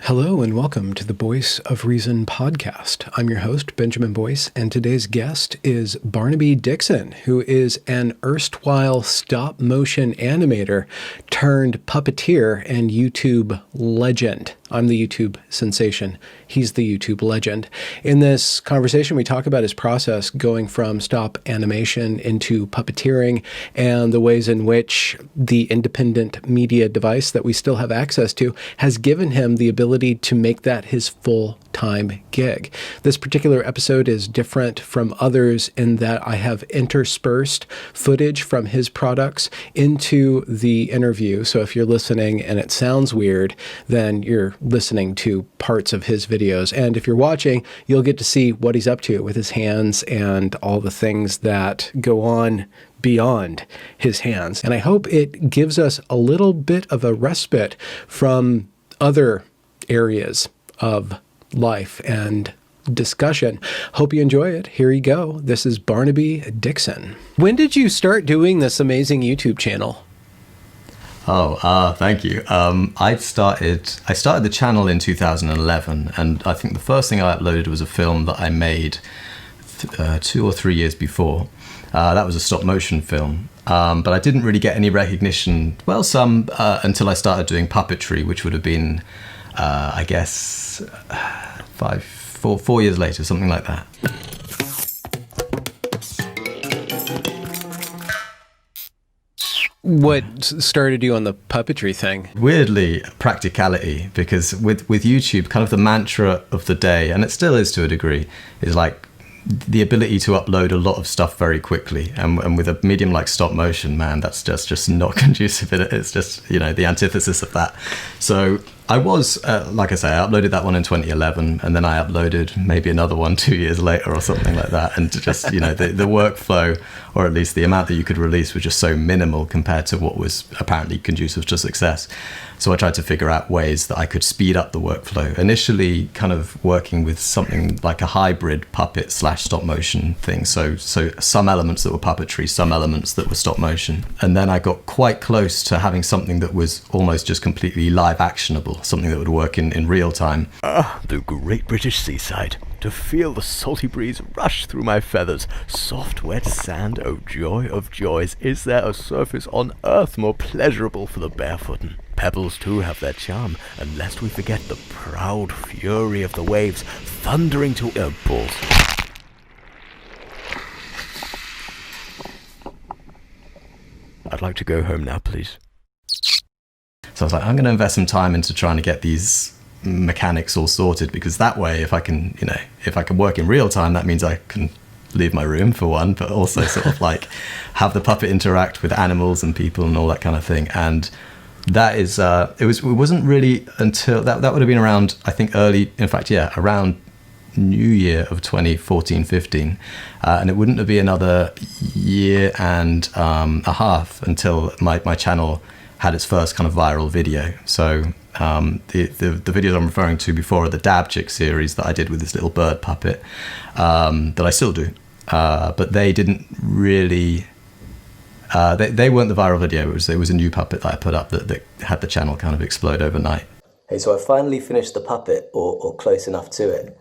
Hello and welcome to the Voice of Reason podcast. I'm your host, Benjamin Boyce, and today's guest is Barnaby Dixon, who is an erstwhile stop-motion animator turned puppeteer and YouTube legend. I'm the YouTube sensation. He's the YouTube legend. In this conversation, we talk about his process going from stop animation into puppeteering and the ways in which the independent media device that we still have access to has given him the ability to make that his full-time gig. This particular episode is different from others in that I have interspersed footage from his products into the interview. So if you're listening and it sounds weird, then you're listening to parts of his videos. And if you're watching, you'll get to see what he's up to with his hands and all the things that go on beyond his hands. And I hope it gives us a little bit of a respite from other areas of life and discussion. Hope you enjoy it. Here you go. This is Barnaby Dixon. When did you start doing this amazing YouTube channel? Thank you. I started the channel in 2011, and I think the first thing I uploaded was a film that I made 2 or 3 years before. That was a stop motion film, but I didn't really get any recognition. Well, some until I started doing puppetry, which would have been, I guess, 4 years later, something like that. What started you on the puppetry thing? Weirdly, practicality, because with YouTube, kind of the mantra of the day, and it still is to a degree, is like the ability to upload a lot of stuff very quickly. And with a medium like stop motion, man, that's just not conducive. It's just, the antithesis of that. So I was, like I say, I uploaded that one in 2011, and then I uploaded maybe another one 2 years later or something like that. And just, the workflow, or at least the amount that you could release, was just so minimal compared to what was apparently conducive to success. So I tried to figure out ways that I could speed up the workflow. Initially kind of working with something like a hybrid puppet / stop motion thing. So some elements that were puppetry, some elements that were stop motion. And then I got quite close to having something that was almost just completely live actionable, something that would work in real time. The great British seaside. To feel the salty breeze rush through my feathers. Soft, wet sand, oh joy of joys. Is there a surface on earth more pleasurable for the barefooten? Pebbles too have their charm, and lest we forget the proud fury of the waves thundering to balls. I'd like to go home now, please. So I was like, I'm going to invest some time into trying to get these mechanics all sorted, because that way, if I can work in real time, that means I can leave my room for one, but also sort of like have the puppet interact with animals and people and all that kind of thing. And that is, it wasn't really until that would have been around, I think around New Year of 2014-15, and it wouldn't be another year and a half until my channel had its first kind of viral video. So the videos I'm referring to before are the Dab Chick series that I did with this little bird puppet that I still do, but they didn't really. They weren't the viral video. It was a new puppet that I put up that had the channel kind of explode overnight. Hey, so I finally finished the puppet, or close enough to it.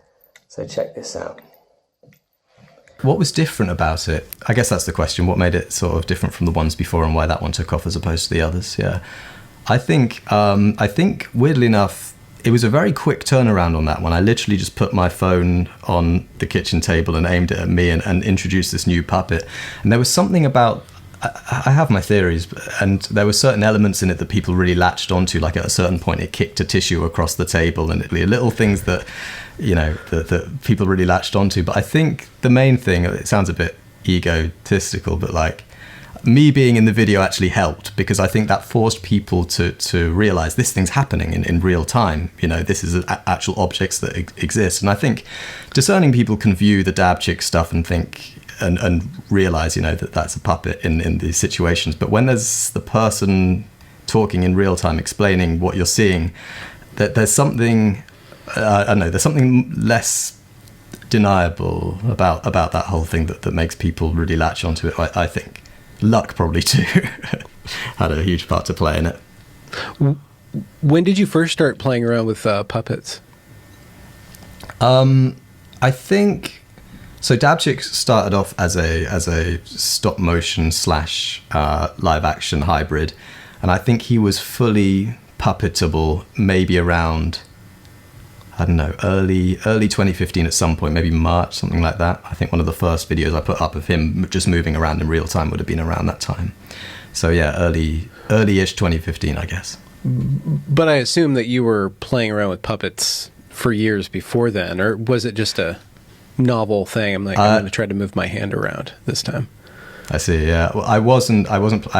So check this out. What was different about it? I guess that's the question. What made it sort of different from the ones before, and why that one took off as opposed to the others? Yeah, I think weirdly enough, it was a very quick turnaround on that one. I literally just put my phone on the kitchen table and aimed it at me and introduced this new puppet. And there was something about, I have my theories, and there were certain elements in it that people really latched onto. Like at a certain point, it kicked a tissue across the table, and little things that, that people really latched onto. But I think the main thing, it sounds a bit egotistical, but like me being in the video actually helped, because I think that forced people to realize this thing's happening in real time. This is actual objects that exist. And I think discerning people can view the Dab Chick stuff and think, and realize, that that's a puppet in these situations. But when there's the person talking in real time, explaining what you're seeing, that there's something, I don't know, there's something less deniable about that whole thing that makes people really latch onto it. I think luck probably too had a huge part to play in it. When did you first start playing around with puppets? I think so. Dabchick started off as a stop motion / live action hybrid, and I think he was fully puppetable maybe around, I don't know, early 2015 at some point, maybe March, something like that. I think one of the first videos I put up of him just moving around in real time would have been around that time. So yeah, early-ish 2015, I guess. But I assume that you were playing around with puppets for years before then, or was it just a novel thing? I'm like, I'm going to try to move my hand around this time. I see. Yeah, well, I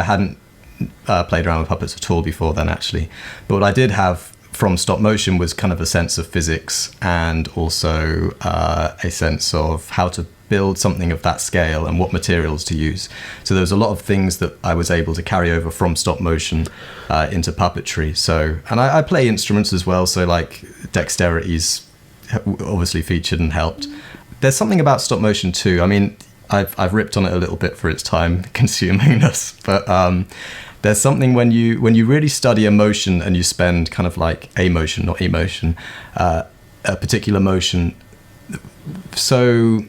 hadn't played around with puppets at all before then, actually. But what I did have from stop motion was kind of a sense of physics and also a sense of how to build something of that scale and what materials to use. So there was a lot of things that I was able to carry over from stop motion into puppetry. So, and I play instruments as well, so like dexterity's obviously featured and helped. There's something about stop motion too. I mean, I've ripped on it a little bit for its time consumingness, but there's something when you really study a motion and you spend kind of like a motion, not emotion, a particular motion so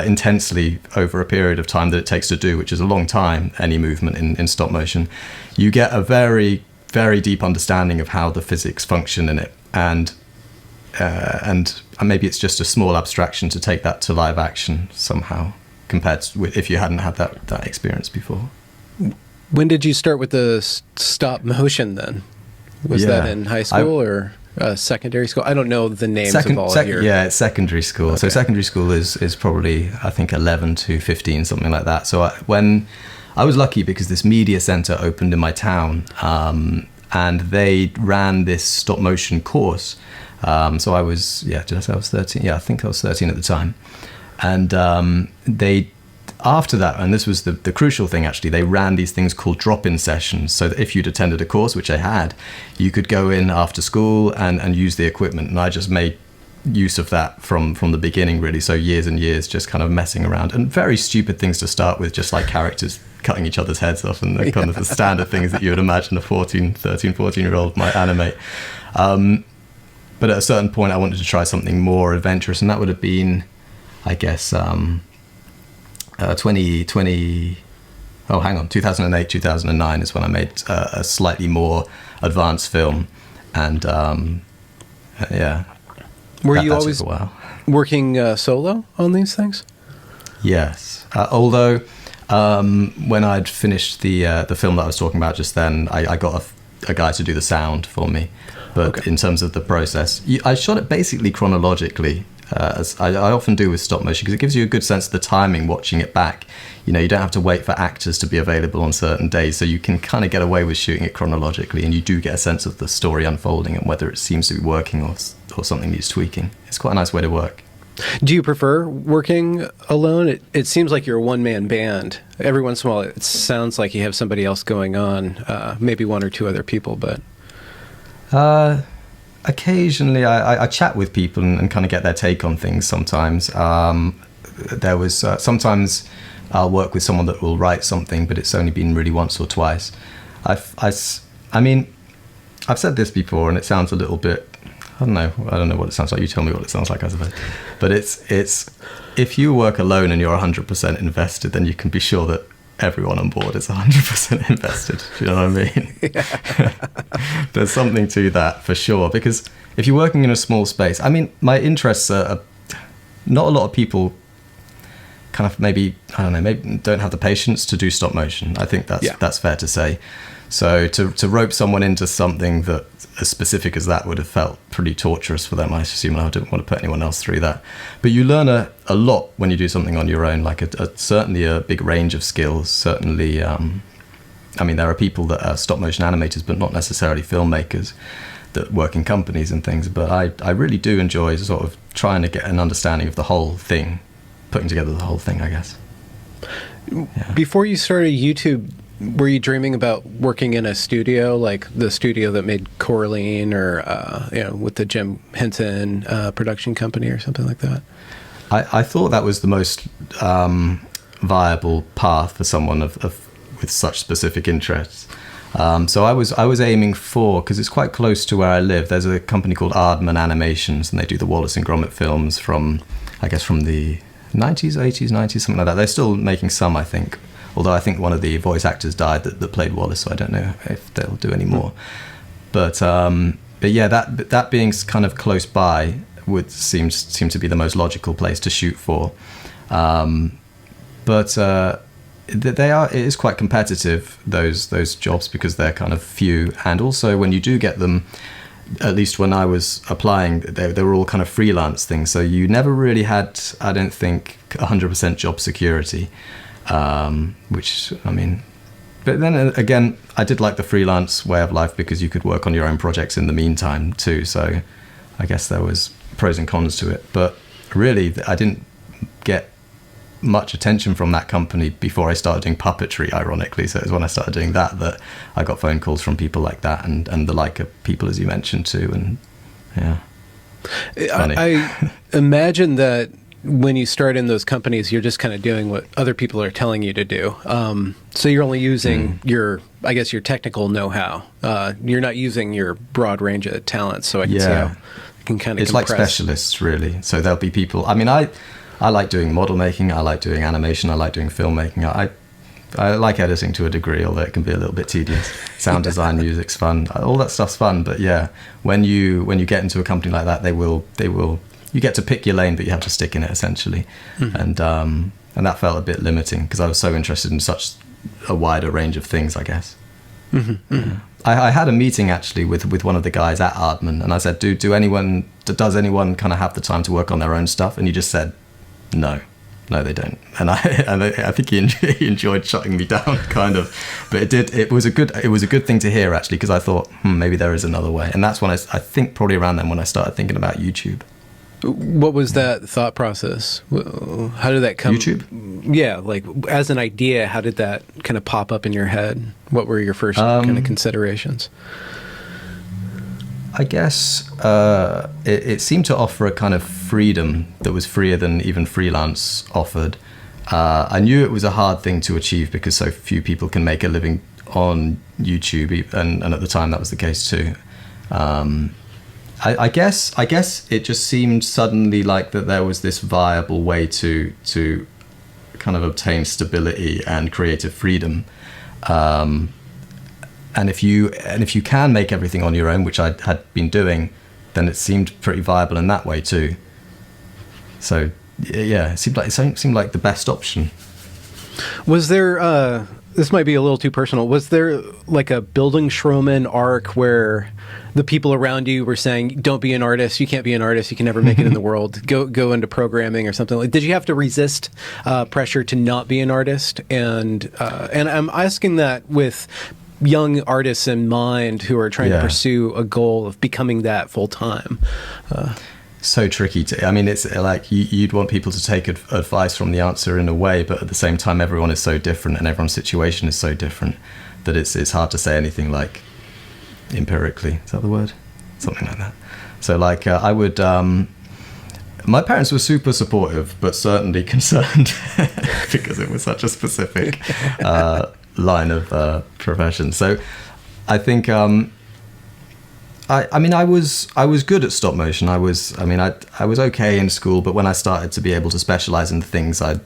intensely over a period of time that it takes to do, which is a long time, any movement in stop motion, you get a very, very deep understanding of how the physics function in it. And maybe it's just a small abstraction to take that to live action somehow, compared to if you hadn't had that experience before. When did you start with the stop motion then? Was that in high school or secondary school? I don't know the names of all of your... Yeah, it's secondary school. Okay. So secondary school is probably, I think, 11 to 15, something like that. So when I was lucky because this media center opened in my town, and they ran this stop motion course. So I was, did I say I was 13? Yeah, I think I was 13 at the time. And they, after that, and this was the crucial thing actually, they ran these things called drop-in sessions. So that if you'd attended a course, which I had, you could go in after school and use the equipment. And I just made use of that from the beginning, really. So years and years just kind of messing around. And very stupid things to start with, just like characters cutting each other's heads off and the kind of the standard things that you would imagine a 14-year-old might animate. But at a certain point, I wanted to try something more adventurous, and that would have been, I guess, 2008, 2009 is when I made a slightly more advanced film. And Were you always working solo on these things? Yes. Although when I'd finished the film that I was talking about just then, I got a guy to do the sound for me. But in terms of the process, I shot it basically chronologically, as I often do with stop motion, because it gives you a good sense of the timing watching it back. You know, you don't have to wait for actors to be available on certain days, so you can kind of get away with shooting it chronologically, and you do get a sense of the story unfolding and whether it seems to be working or something needs tweaking. It's quite a nice way to work. Do you prefer working alone? It seems like you're a one-man band. Every once in a while, it sounds like you have somebody else going on, maybe one or two other people, but... Occasionally I chat with people and kind of get their take on things sometimes. There was sometimes I'll work with someone that will write something, but it's only been really once or twice. I mean, I've said this before and it sounds a little bit, I don't know what it sounds like. You tell me what it sounds like, I suppose. But it's if you work alone and you're 100% invested, then you can be sure that everyone on board is 100% invested. Do you know what I mean? Yeah. There's something to that for sure, because if you're working in a small space, I mean, my interests are not a lot of people kind of maybe don't have the patience to do stop motion. I think that's fair to say. So to rope someone into something that as specific as that would have felt pretty torturous for them, I assume. I didn't want to put anyone else through that. But you learn a lot when you do something on your own, like certainly a big range of skills. Certainly, I mean, there are people that are stop motion animators, but not necessarily filmmakers that work in companies and things. But I really do enjoy sort of trying to get an understanding of the whole thing, putting together the whole thing, I guess. Yeah. Before you started YouTube, were you dreaming about working in a studio, like the studio that made Coraline or, with the Jim Henson production company or something like that? I thought that was the most viable path for someone with such specific interests. So I was aiming for, because it's quite close to where I live, there's a company called Aardman Animations, and they do the Wallace and Gromit films from the 90s, 80s, 90s, something like that. They're still making some, I think. Although I think one of the voice actors died that played Wallace, so I don't know if they'll do any more. But yeah, that being kind of close by would seem to be the most logical place to shoot for. But it is quite competitive, those jobs, because they're kind of few, and also when you do get them, at least when I was applying, they were all kind of freelance things, so you never really had, I don't think, 100% job security, which, I mean, but then again, I did like the freelance way of life because you could work on your own projects in the meantime too, so I guess there was pros and cons to it. But really, I didn't get much attention from that company before I started doing puppetry, ironically. So it was when I started doing that I got phone calls from people like that and the like of people, as you mentioned too. And yeah, funny. I imagine that when you start in those companies, you're just kind of doing what other people are telling you to do. So you're only using your technical know-how. You're not using your broad range of talents. So I can see how it can kind of compress. Like specialists, really. So there'll be people, I mean, I like doing model making, I like doing animation, I like doing filmmaking. I like editing to a degree, although it can be a little bit tedious. Sound design, music's fun, all that stuff's fun. But yeah, when you get into a company like that, they will. You get to pick your lane, but you have to stick in it essentially. Mm-hmm. And that felt a bit limiting because I was so interested in such a wider range of things, I guess. Mm-hmm. Mm-hmm. I had a meeting actually with one of the guys at Aardman, and I said, does anyone kind of have the time to work on their own stuff? And he just said, no, they don't. And I think he enjoyed shutting me down, kind of. But it was a good thing to hear, actually, because I thought, maybe there is another way. And that's when I think probably around then when I started thinking about YouTube. What was that thought process? How did that come? YouTube? Yeah, like as an idea, how did that kind of pop up in your head? What were your first kind of considerations? I guess it seemed to offer a kind of freedom that was freer than even freelance offered. I knew it was a hard thing to achieve because so few people can make a living on YouTube, and at the time that was the case too. I guess it just seemed suddenly like that there was this viable way to kind of obtain stability and creative freedom. And if you can make everything on your own, which I had been doing, then it seemed pretty viable in that way too. So yeah, it seemed like the best option. Was there? This might be a little too personal. Was there like a Bildungsroman arc where the people around you were saying, "Don't be an artist. You can't be an artist. You can never make it in the world. Go into programming or something." Like, did you have to resist pressure to not be an artist? And I'm asking that with young artists in mind who are trying to pursue a goal of becoming that full time. So tricky I mean, it's like you'd want people to take advice from the answer in a way, but at the same time, everyone is so different and everyone's situation is so different that it's hard to say anything like empirically. Is that the word? Something like that. So like I would. My parents were super supportive, but certainly concerned because it was such a specific line of profession. So I think. I mean, I was good at stop motion. I was okay in school, but when I started to be able to specialize in the things I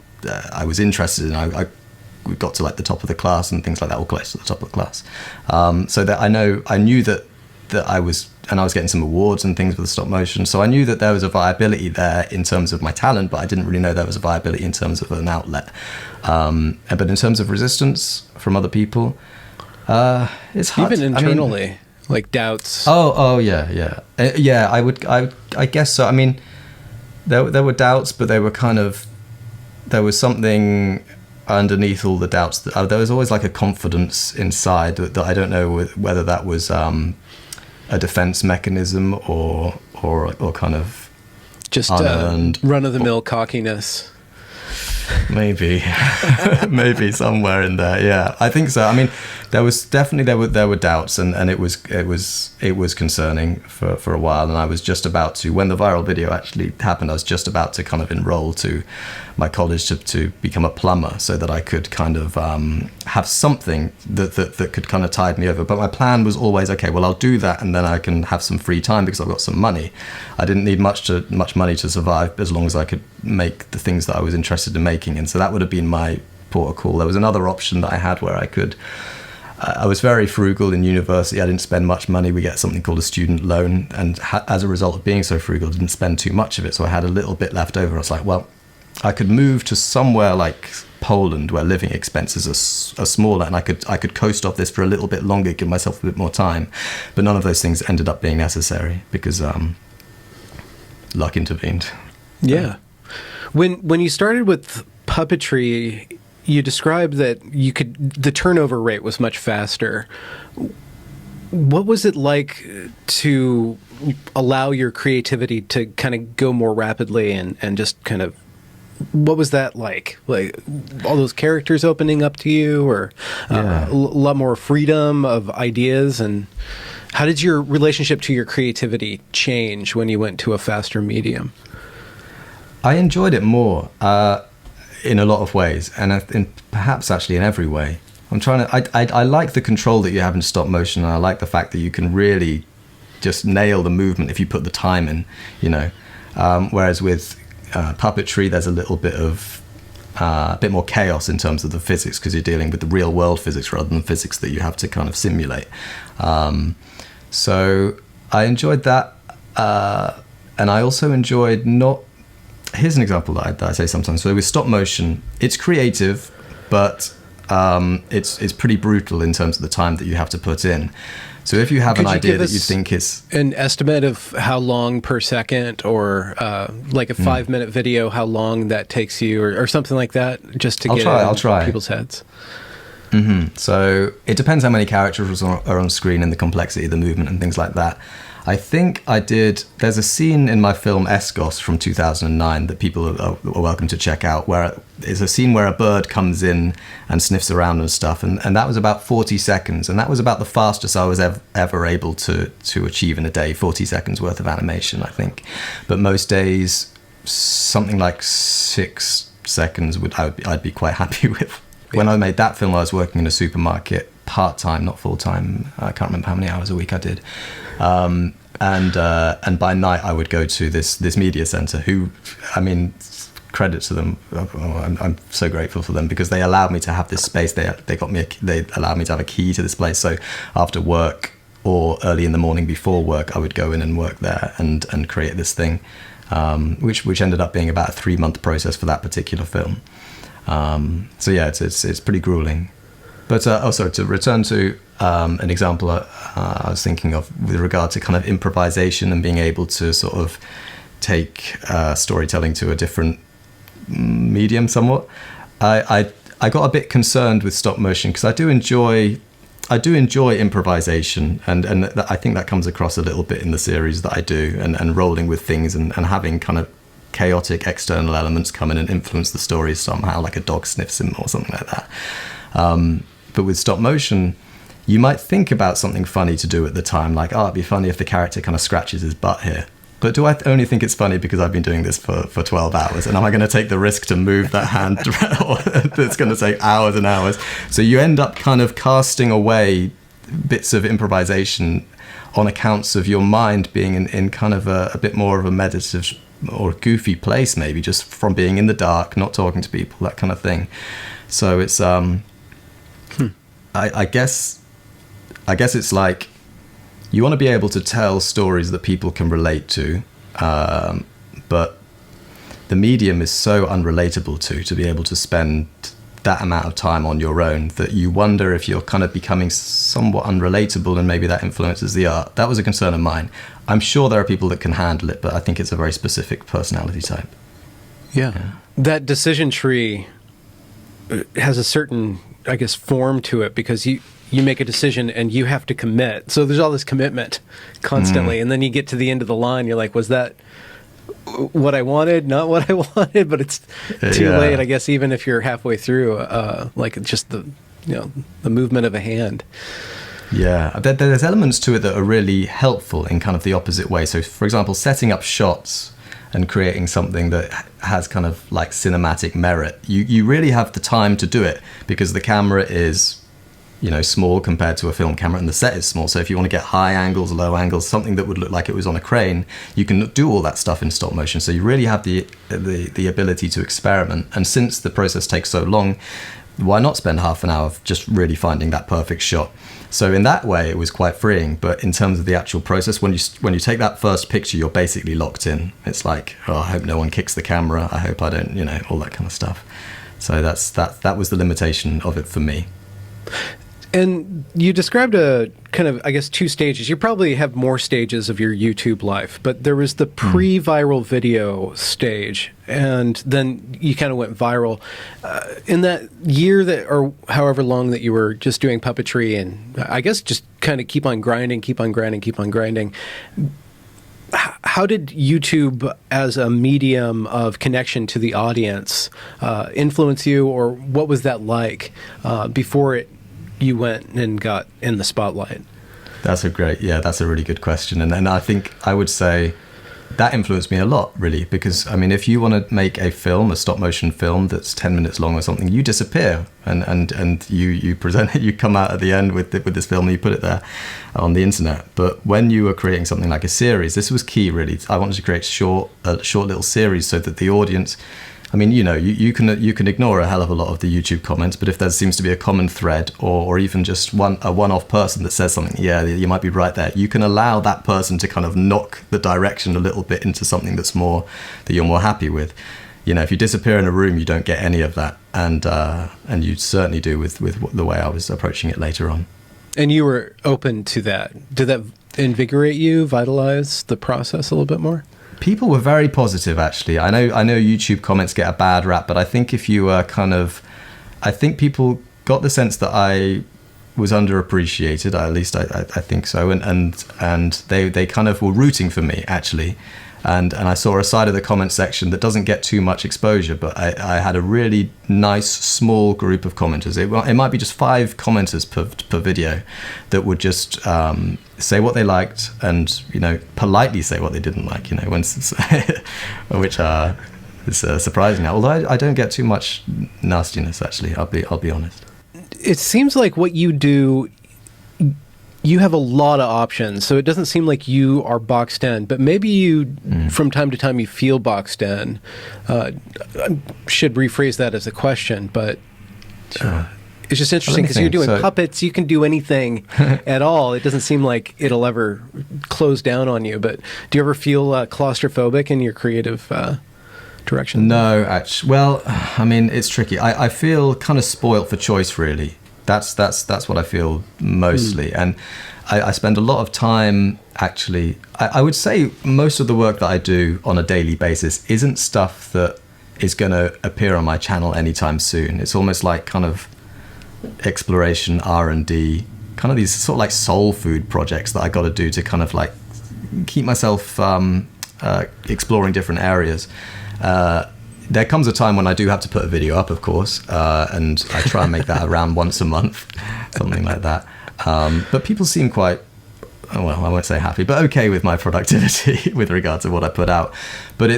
was interested in, I got to like the top of the class and things like that, or close to the top of the class. So that I knew that I was getting some awards and things with the stop motion. So I knew that there was a viability there in terms of my talent, but I didn't really know there was a viability in terms of an outlet. But in terms of resistance from other people, it's hard. Even internally. Like doubts. Oh yeah. I guess so. I mean, there were doubts, but they were there was something underneath all the doubts. There was always like a confidence inside that I don't know whether that was a defense mechanism or kind of just run of the mill cockiness. Maybe, maybe somewhere in there. Yeah, I think so. I mean, there were doubts, and it was concerning for a while. And I was just about to, when the viral video actually happened, I was just about to kind of enroll to my college to become a plumber, so that I could kind of have something that could kind of tide me over. But my plan was always, okay, well, I'll do that, and then I can have some free time because I've got some money. I didn't need much money to survive, as long as I could make the things that I was interested in making. And so that would have been my port of call. There was another option that I had where I was very frugal in university. I didn't spend much money. We get something called a student loan, and as a result of being so frugal, I didn't spend too much of it. So I had a little bit left over. I was like, well, I could move to somewhere like Poland where living expenses are smaller, and I could coast off this for a little bit longer, give myself a bit more time. But none of those things ended up being necessary because luck intervened. Yeah. When you started with puppetry, you described that the turnover rate was much faster. What was it like to allow your creativity to kind of go more rapidly and just kind of, what was that like? Like all those characters opening up to you, or a lot more freedom of ideas? And how did your relationship to your creativity change when you went to a faster medium? I enjoyed it more in a lot of ways, and perhaps actually in every way. I like the control that you have in stop motion, and I like the fact that you can really just nail the movement if you put the time in, whereas with puppetry, there's a little bit of a bit more chaos in terms of the physics, because you're dealing with the real world physics rather than physics that you have to kind of simulate. So I enjoyed that, and I also enjoyed not. Here's an example that I say sometimes. So with stop motion, it's creative, but it's pretty brutal in terms of the time that you have to put in. So if you have an idea that you think is an estimate of how long per second, or like a 5-minute video, how long that takes you, or something like that, just to I'll try people's heads. Mm-hmm. So it depends how many characters are on screen and the complexity of the movement and things like that. I think there's a scene in my film Esgos from 2009 that people are welcome to check out, where it's a scene where a bird comes in and sniffs around and stuff, and that was about 40 seconds, and that was about the fastest I was ever able to achieve in a day, 40 seconds worth of animation, I think. But most days, something like 6 seconds I'd be quite happy with. When I made that film, I was working in a supermarket part-time, not full-time. I can't remember how many hours a week I did. And by night I would go to this media center, who, I mean, credit to them. I'm so grateful for them, because they allowed me to have this space. They allowed me to have a key to this place. So after work or early in the morning before work, I would go in and work there and create this thing, which ended up being about a 3-month process for that particular film. So yeah, it's pretty grueling. But also to return to an example I was thinking of with regard to kind of improvisation and being able to sort of take storytelling to a different medium somewhat. I got a bit concerned with stop motion, because I do enjoy improvisation, and I think that comes across a little bit in the series that I do, and rolling with things and having kind of chaotic external elements come in and influence the story somehow, like a dog sniffs him or something like that. But with stop motion, you might think about something funny to do at the time, like, it'd be funny if the character kind of scratches his butt here. But do I only think it's funny because I've been doing this for 12 hours? And am I going to take the risk to move that hand? It's going to take hours and hours. So you end up kind of casting away bits of improvisation on accounts of your mind being in kind of a bit more of a meditative or goofy place, maybe, just from being in the dark, not talking to people, that kind of thing. So it's I guess it's like, you want to be able to tell stories that people can relate to, but the medium is so unrelatable to be able to spend that amount of time on your own, that you wonder if you're kind of becoming somewhat unrelatable, and maybe that influences the art. That was a concern of mine. I'm sure there are people that can handle it, but I think it's a very specific personality type. Yeah. That decision tree has a certain, I guess, form to it, because you make a decision and you have to commit. So there's all this commitment constantly. And then you get to the end of the line, you're like, was that what I wanted, not what I wanted, but it's too late, I guess, even if you're halfway through, like just the movement of a hand. Yeah, there's elements to it that are really helpful in kind of the opposite way. So, for example, setting up shots and creating something that has kind of like cinematic merit, you really have the time to do it because the camera is, small compared to a film camera, and the set is small. So if you want to get high angles, low angles, something that would look like it was on a crane, you can do all that stuff in stop motion. So you really have the ability to experiment. And since the process takes so long, why not spend half an hour just really finding that perfect shot? So in that way, it was quite freeing. But in terms of the actual process, when you take that first picture, you're basically locked in. It's like, I hope no one kicks the camera. I hope I don't, all that kind of stuff. So that was the limitation of it for me. And you described a kind of, I guess, 2 stages. You probably have more stages of your YouTube life, but there was the pre-viral video stage, and then you kind of went viral. In that year or however long that you were just doing puppetry and I guess just kind of keep on grinding. How did YouTube as a medium of connection to the audience influence you, or what was that like before you went and got in the spotlight? That's a really good question. And I think I would say that influenced me a lot, really, because, if you want to make a stop motion film that's 10 minutes long or something, you disappear and you present it, you come out at the end with this film and you put it there on the internet. But when you were creating something like a series, this was key, really. I wanted to create a short little series so that the audience, you can ignore a hell of a lot of the YouTube comments, but if there seems to be a common thread or even just a one-off person that says something, you might be right there. You can allow that person to kind of knock the direction a little bit into something that you're more happy with. If you disappear in a room, you don't get any of that, and you certainly do with the way I was approaching it later on. And you were open to that. Did that invigorate you, vitalize the process a little bit more? People were very positive, actually. I know YouTube comments get a bad rap, but I think if you were I think people got the sense that I was underappreciated. At least I think so, and they kind of were rooting for me, actually. And I saw a side of the comment section that doesn't get too much exposure, but I had a really nice small group of commenters. It might be just 5 commenters per video that would just say what they liked and politely say what they didn't like. Which is surprising now. Although I don't get too much nastiness, actually. I'll be honest. It seems like what you do, you have a lot of options, so it doesn't seem like you are boxed in, but maybe you, from time to time, you feel boxed in. I should rephrase that as a question, but it's just interesting because you're doing puppets, you can do anything at all. It doesn't seem like it'll ever close down on you, but do you ever feel claustrophobic in your creative direction? No, actually. Well, it's tricky. I feel kind of spoilt for choice, really. That's what I feel mostly. And I spend a lot of time, actually, I would say most of the work that I do on a daily basis isn't stuff that is going to appear on my channel anytime soon. It's almost like kind of exploration, R&D, kind of these sort of like soul food projects that I got to do to kind of like keep myself exploring different areas. There comes a time when I do have to put a video up, of course, and I try and make that around once a month, something like that. But people seem quite, well, I won't say happy, but okay with my productivity with regard to what I put out. But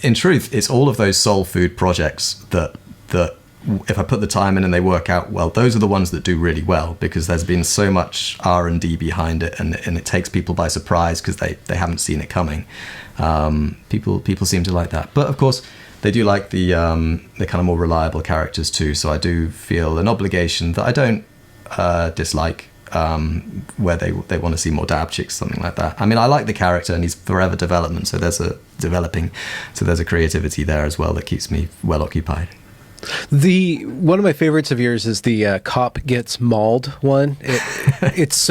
in truth, it's all of those soul food projects that if I put the time in and they work out well, those are the ones that do really well, because there's been so much R&D behind it, and it takes people by surprise because they haven't seen it coming. People seem to like that. But of course, they do like the kind of more reliable characters too. So I do feel an obligation that I don't dislike, where they want to see more dab chicks, something like that. I like the character and he's forever development. So there's a creativity there as well that keeps me well occupied. One of my favorites of yours is the cop gets mauled one. It's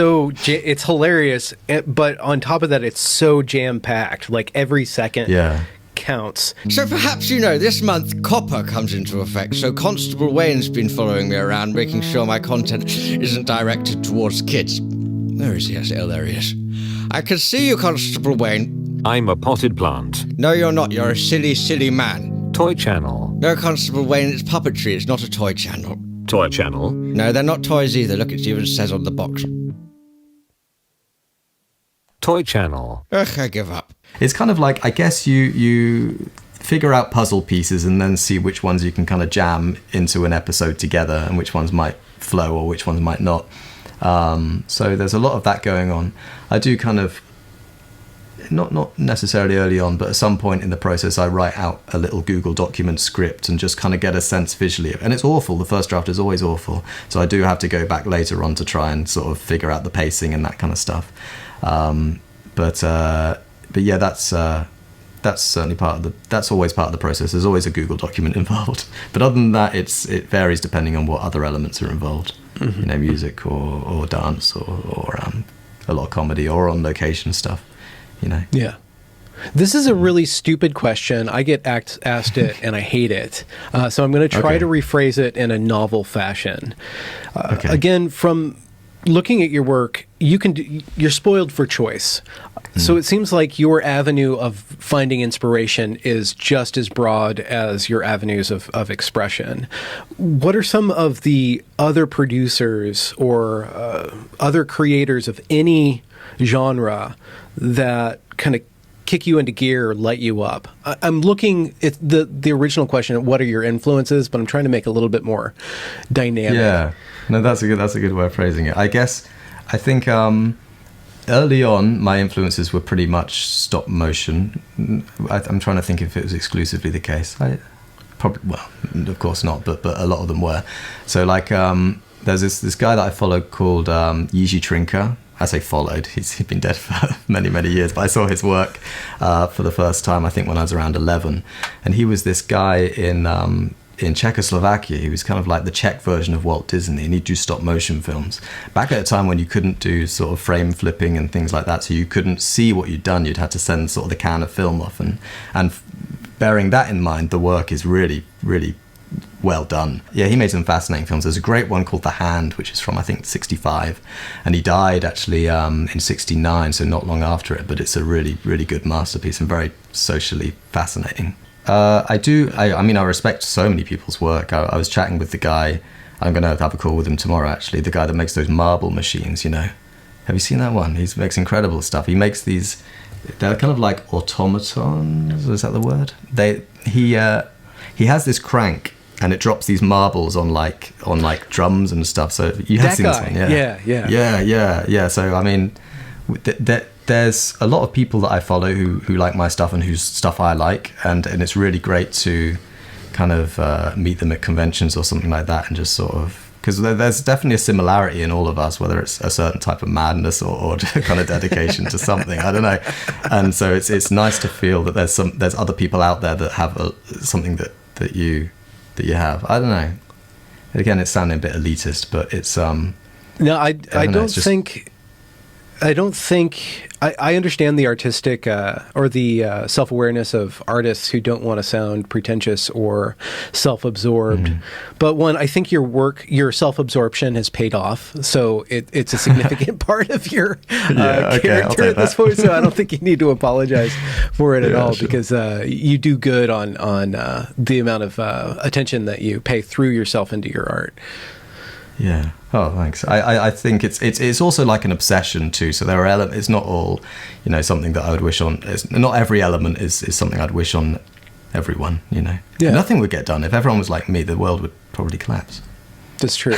hilarious, but on top of that, it's so jam-packed. Like every second counts. So perhaps this month Copper comes into effect, so Constable Wayne's been following me around, making sure my content isn't directed towards kids. Where is he? Oh, there he is. I can see you, Constable Wayne. I'm a potted plant. No, you're not. You're a silly, silly man. Toy Channel. No, Constable Wayne, it's puppetry. It's not a toy channel. Toy Channel. No, they're not toys either. Look, it even says on the box. Toy Channel. Ugh, I give up. It's kind of like, I guess you figure out puzzle pieces and then see which ones you can kind of jam into an episode together and which ones might flow or which ones might not. So there's a lot of that going on. I do kind of, not necessarily early on, but at some point in the process, I write out a little Google document script and just kind of get a sense visually. And it's awful. The first draft is always awful. So I do have to go back later on to try and sort of figure out the pacing and that kind of stuff. But yeah, that's certainly that's always part of the process. There's always a Google document involved. But other than that, it varies depending on what other elements are involved. You know, music or dance or a lot of comedy or on location stuff. You know. Yeah. This is a really stupid question. I get asked it and I hate it. So I'm going to try to rephrase it in a novel fashion. Again, from looking at your work, you're spoiled for choice. So it seems like your avenue of finding inspiration is just as broad as your avenues of expression. What are some of the other producers or other creators of any genre that kind of kick you into gear or light you up? I'm looking at the original question, what are your influences, but I'm trying to make it a little bit more dynamic. Yeah, no, that's a good way of phrasing it. I think early on my influences were pretty much stop motion. I'm trying to think if it was exclusively the case. Well, of course not, but a lot of them were. So like there's this guy that I followed called Yuji Trinker. I say followed, he's been dead for many, many years, but I saw his work for the first time, I think when I was around 11. And he was this guy in Czechoslovakia. He was kind of like the Czech version of Walt Disney, and he'd do stop motion films. Back at a time when you couldn't do sort of frame flipping and things like that, so you couldn't see what you'd done. You'd have to send sort of the can of film off. And bearing that in mind, the work is really, really well done. Yeah, he made some fascinating films. There's a great one called The Hand, which is from, I think, 65. And he died actually in 69, so not long after it. But it's a really, really good masterpiece and very socially fascinating. I respect so many people's work. I was chatting with the guy. I'm going to have a call with him tomorrow, actually. The guy that makes those marble machines, you know. Have you seen that one? He makes incredible stuff. He makes these, they're kind of like automatons. Is that the word? He has this crank, and it drops these marbles on like drums and stuff. So you have seen this one, yeah. So I mean, there's a lot of people that I follow who like my stuff and whose stuff I like, and it's really great to kind of meet them at conventions or something like that, and just sort of, because there's definitely a similarity in all of us, whether it's a certain type of madness or kind of dedication to something. I don't know, and so it's nice to feel that there's other people out there that have something that you have. I don't know. Again, it's sounding a bit elitist, but it's No, I don't think I understand the artistic or the self-awareness of artists who don't want to sound pretentious or self-absorbed. But I think your work, your self-absorption has paid off. So it's a significant part of your character at this point. So I don't think you need to apologize for it at all, because you do good on the amount of attention that you pay through yourself into your art. Yeah. Oh, thanks. I think it's also like an obsession too. So there are elements. It's not all, something that I would wish on. Not every element is something I'd wish on everyone. Yeah. Nothing would get done if everyone was like me. The world would probably collapse. That's true.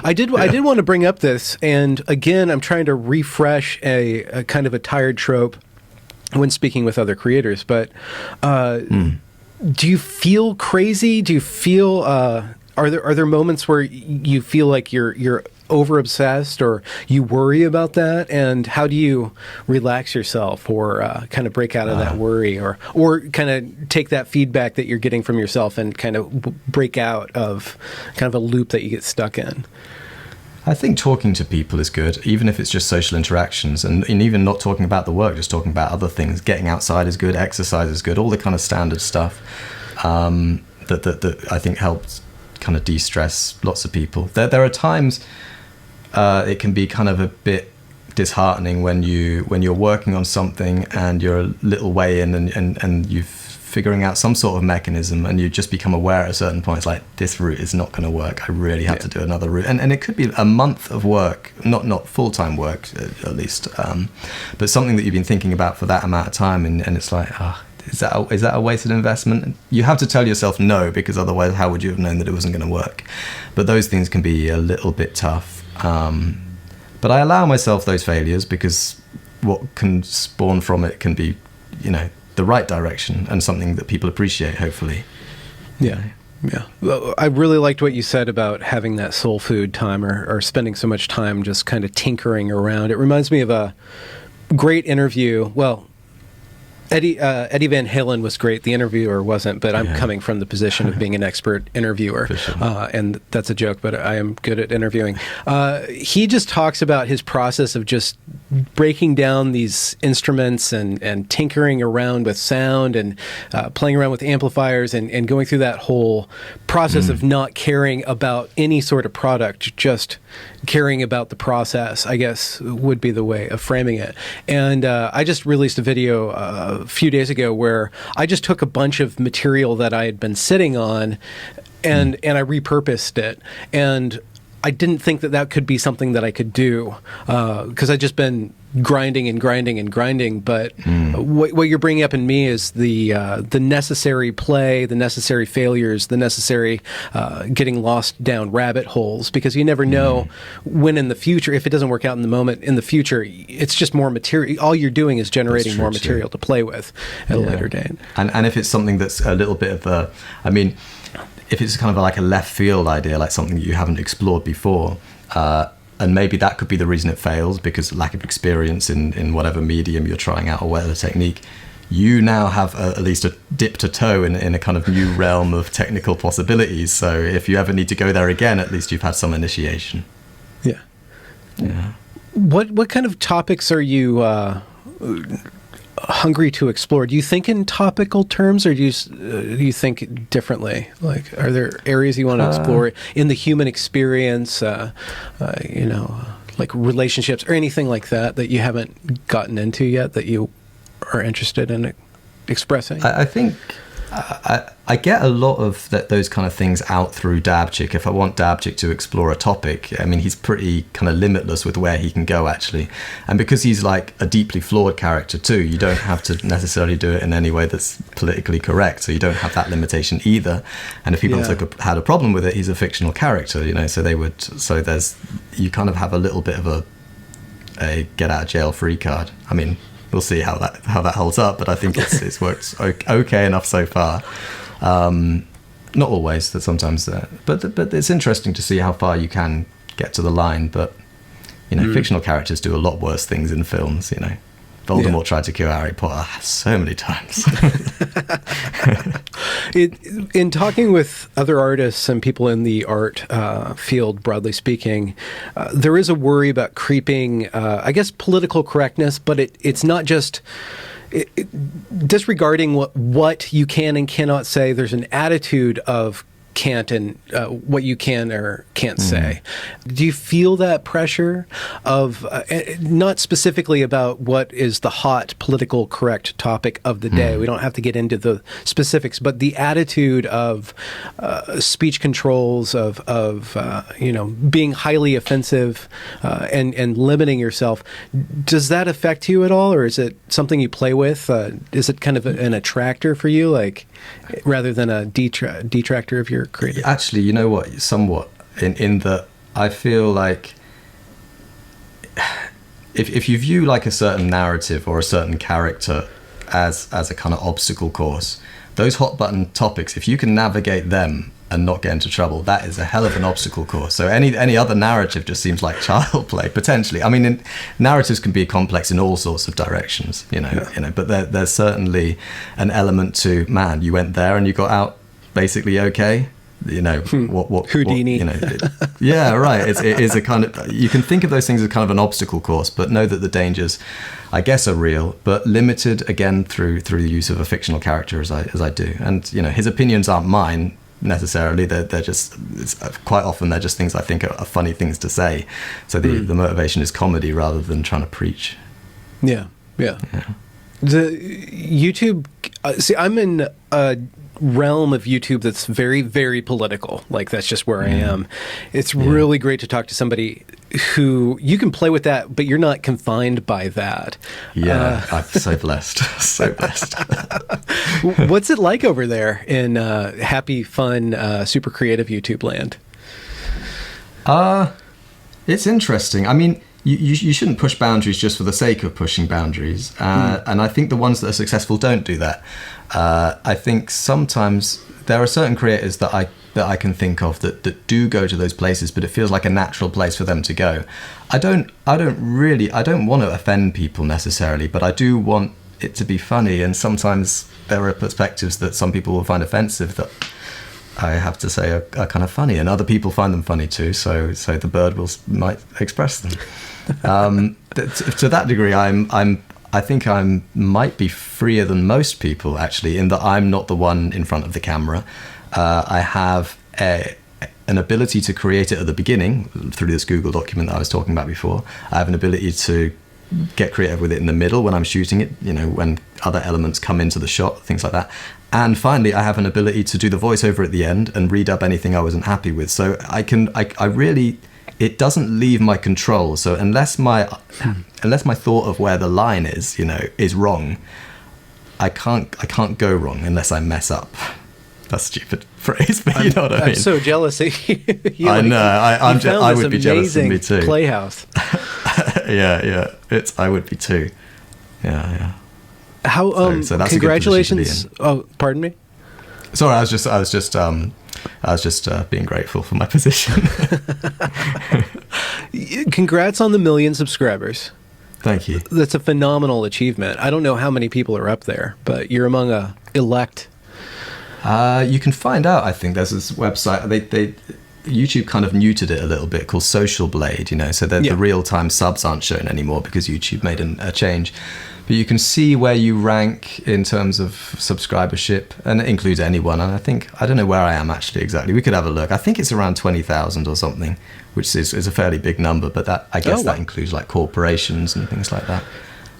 I did want to bring up this, and again, I'm trying to refresh a kind of a tired trope when speaking with other creators. But do you feel crazy? Do you feel? Are there moments where you feel like you're over obsessed, or you worry about that? And how do you relax yourself, or kind of break out of that worry, or kind of take that feedback that you're getting from yourself and kind of break out of kind of a loop that you get stuck in? I think talking to people is good, even if it's just social interactions, and even not talking about the work, just talking about other things. Getting outside is good, exercise is good, all the kind of standard stuff that I think helps kind of de-stress lots of people. There are times it can be kind of a bit disheartening when you're working on something and you're a little way in and you're figuring out some sort of mechanism and you just become aware at a certain point, it's like, this route is not going to work. I really have to do another route. And it could be a month of work, not full-time work at least, but something that you've been thinking about for that amount of time, and it's like, is that a wasted investment? You have to tell yourself no, because otherwise how would you have known that it wasn't going to work? But those things can be a little bit tough. But I allow myself those failures, because what can spawn from it can be, the right direction and something that people appreciate, hopefully. Yeah. Well, I really liked what you said about having that soul food time, or spending so much time just kind of tinkering around. It reminds me of a great interview. Well, Eddie Van Halen was great. The interviewer wasn't, but I'm coming from the position of being an expert interviewer, and that's a joke, but I am good at interviewing. He just talks about his process of just breaking down these instruments and tinkering around with sound and playing around with amplifiers and going through that whole process of not caring about any sort of product, just caring about the process, I guess, would be the way of framing it. And I just released a video a few days ago where I just took a bunch of material that I had been sitting on and I repurposed it. And I didn't think that could be something that I could do, because I'd just been grinding and grinding and grinding. But what you're bringing up in me is the necessary play, the necessary failures, the necessary getting lost down rabbit holes, because you never know when in the future, if it doesn't work out in the moment, in the future, it's just more material. All you're doing is generating more material to play with at a later date. And if it's something that's a little bit of if it's kind of like a left field idea, like something you haven't explored before, and maybe that could be the reason it fails, because lack of experience in whatever medium you're trying out or whatever technique, you now have at least a dipped a toe in a kind of new realm of technical possibilities. So if you ever need to go there again, at least you've had some initiation. Yeah. What kind of topics are you hungry to explore? Do you think in topical terms, or do you think differently? Like, are there areas you want to explore in the human experience, like relationships or anything like that you haven't gotten into yet that you are interested in expressing? I think I get a lot of those kind of things out through Dabchick. If I want Dabchick to explore a topic, I mean, he's pretty kind of limitless with where he can go, actually. And because he's like a deeply flawed character too, you don't have to necessarily do it in any way that's politically correct. So you don't have that limitation either. And if people had a problem with it, he's a fictional character, so you kind of have a little bit of a get out of jail free card. I mean, we'll see how that holds up, but I think it's worked okay enough so far. Not always, that sometimes, but it's interesting to see how far you can get to the line. But fictional characters do a lot worse things in films. Voldemort tried to kill Harry Potter so many times. In talking with other artists and people in the art field, broadly speaking, there is a worry about creeping, I guess, political correctness, but it's not just disregarding what you can and cannot say. There's an attitude of can't and what you can or can't say. Do you feel that pressure of not specifically about what is the hot political correct topic of the day? We don't have to get into the specifics, but the attitude of speech controls, of being highly offensive and limiting yourself. Does that affect you at all, or is it something you play with? Is it kind of an attractor for you, like, rather than a detractor of your creative? Actually, you know what? Somewhat, in that I feel like if you view like a certain narrative or a certain character as a kind of obstacle course, those hot button topics, if you can navigate them and not get into trouble, that is a hell of an obstacle course. So any other narrative just seems like child play, potentially. I mean, narratives can be complex in all sorts of directions, but there's certainly an element to, man, you went there and you got out basically okay. What Houdini. Yeah, right. It is a kind of, you can think of those things as kind of an obstacle course, but know that the dangers, I guess, are real, but limited again through the use of a fictional character as I do. And his opinions aren't mine. necessarily. They're just quite often they're just things I think are funny things to say. So the motivation is comedy rather than trying to preach. Yeah. The YouTube. See, I'm in a realm of YouTube that's very, very political. Like, that's just where I am. It's really great to talk to somebody who you can play with that, but you're not confined by that. Yeah, I'm so blessed. So blessed. What's it like over there in happy, fun, super creative YouTube land? It's interesting. I mean, you shouldn't push boundaries just for the sake of pushing boundaries. And I think the ones that are successful don't do that. I think sometimes there are certain creators that I can think of that do go to those places, but it feels like a natural place for them to go. I don't want to offend people necessarily, but I do want it to be funny. And sometimes there are perspectives that some people will find offensive that I have to say are kind of funny, and other people find them funny too. So the bird might express them. To that degree, I think I might be freer than most people, actually, in that I'm not the one in front of the camera. I have an ability to create it at the beginning through this Google document that I was talking about before. I have an ability to get creative with it in the middle when I'm shooting it, when other elements come into the shot, things like that. And finally, I have an ability to do the voiceover at the end and redub anything I wasn't happy with. So I really, it doesn't leave my control. So unless my thought of where the line is wrong, I can't go wrong unless I mess up. That's a stupid phrase, but you know what I mean. I'm so jealous. I know. I would be jealous of me too. Playhouse. Yeah. I would be too. Yeah. How? So that's congratulations. A good position to be in. Oh, pardon me. Sorry, I was just being grateful for my position. Congrats on the 1 million subscribers. Thank you. That's a phenomenal achievement. I don't know how many people are up there, but you're among a elect. You can find out. I think there's this website. They YouTube kind of neutered it a little bit, called Social Blade. So the real-time subs aren't shown anymore because YouTube made a change. But you can see where you rank in terms of subscribership, and it includes anyone. And I don't know where I am actually exactly. We could have a look. I think it's around 20,000 or something, which is a fairly big number. But I guess that includes like corporations and things like that.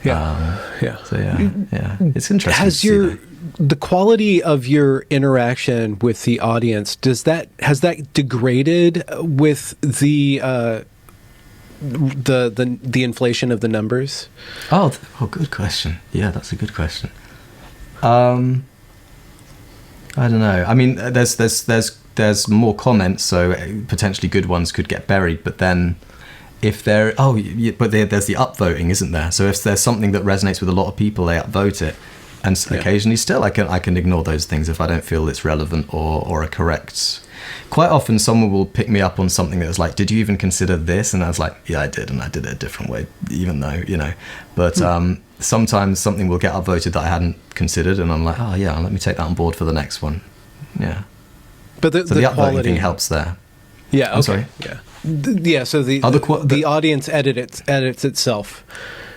Yeah. So yeah, it's interesting. Has the quality of your interaction with the audience, has that degraded with the inflation of the numbers? Oh, good question. Yeah, that's a good question. I don't know. I mean, there's more comments, so potentially good ones could get buried. But then, if there's the upvoting, isn't there? So if there's something that resonates with a lot of people, they upvote it. And occasionally, still, I can ignore those things if I don't feel it's relevant or a correct. Quite often, someone will pick me up on something that was like, "Did you even consider this?" And I was like, "Yeah, I did, and I did it a different way, even though But sometimes something will get upvoted that I hadn't considered, and I'm like, "Oh yeah, let me take that on board for the next one." Yeah. But the upvoting quality thing helps there. Yeah. I'm sorry. Yeah. So the audience edits itself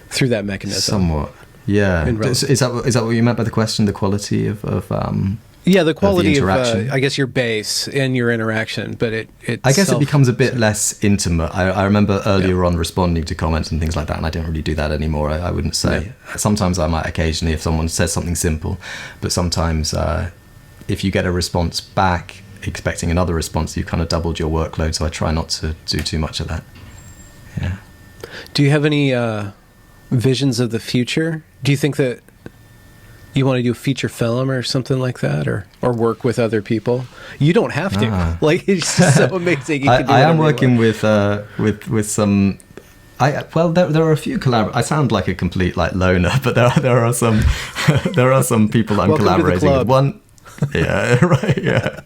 through that mechanism. Somewhat. Yeah. Is that what you meant by the question? The quality of the quality of I guess your base and your interaction, but I guess it becomes a bit less intimate. I remember earlier on responding to comments and things like that, and I don't really do that anymore. I wouldn't say. Sometimes I might occasionally if someone says something simple, but sometimes if you get a response back expecting another response, you've kind of doubled your workload. So I try not to do too much of that. Yeah. Do you have any visions of the future? Do you think that you want to do a feature film or something like that, or work with other people? You don't have to. Like, it's just so amazing. I am working with some. There are a few I sound like a complete loner, but there are some people I'm collaborating with. One. Yeah, right. Yeah.